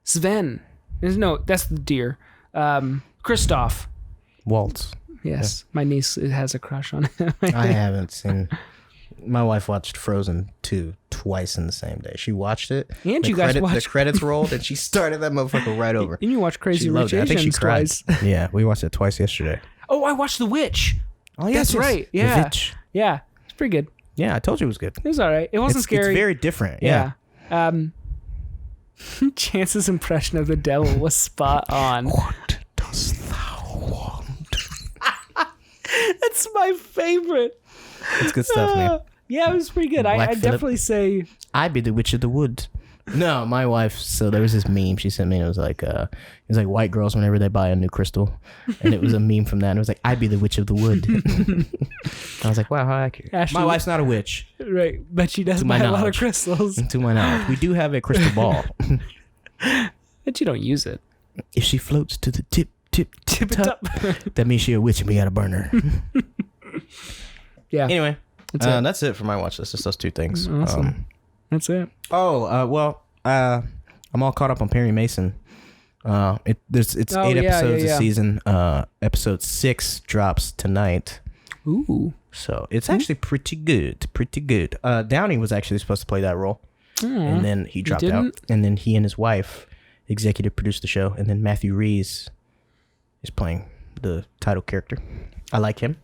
Sven. No, that's the deer. Kristoff. Waltz. Yes. Yeah. My niece has a crush on him. I haven't seen. My wife watched Frozen 2 twice in the same day. She watched it. And you guys watched. The credits rolled and she started that motherfucker right over. And you watched Crazy Rich Asians twice. Yeah, we watched it twice yesterday. Oh, I watched The Witch. Oh, yes, That's right. Yeah. The Witch. Yeah. It's pretty good. Yeah, I told you it was good. It was all right. It wasn't scary. It's very different. Yeah. Chance's impression of the devil was spot on. What dost thou want? That's my favorite. It's good stuff, man. Yeah, it was pretty good. I definitely say I be the witch of the wood. No, my wife. So there was this meme she sent me. And it was like white girls whenever they buy a new crystal, and it was a meme from that. And it was like, I be the witch of the wood. I was like, wow, how accurate. Ashley, my wife's not a witch, right? But she does buy a lot of crystals. To my knowledge, we do have a crystal ball, but you don't use it. If she floats to the tip top, that means she a witch, and we gotta burn her. Yeah. Anyway, that's it for my watch list. Just those two things. Awesome. That's it. I'm all caught up on Perry Mason. It's 8 episodes a season. Episode 6 drops tonight. Ooh. So it's actually pretty good. Downey was actually supposed to play that role. And then he dropped out. And then he and his wife executive produced the show. And then Matthew Rhys is playing the title character. I like him.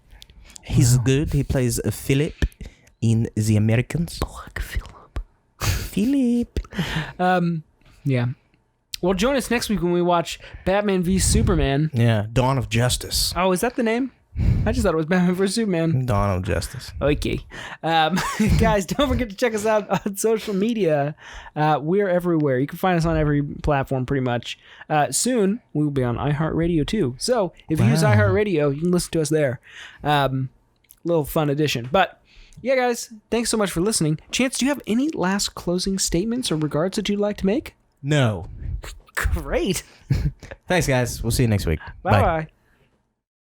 He's good. He plays Philip in The Americans. Black Philip. Yeah. Well, join us next week when we watch Batman v Superman. Yeah, Dawn of Justice. Oh, is that the name? I just thought it was Batman v Superman. Dawn of Justice. Okay. Guys, don't forget to check us out on social media. We're everywhere. You can find us on every platform pretty much. Soon, we will be on iHeartRadio too. So if you use iHeartRadio, you can listen to us there. Little fun addition. But yeah, guys, thanks so much for listening. Chance, do you have any last closing statements or regards that you'd like to make? No. Great. Thanks, guys. We'll see you next week. Bye.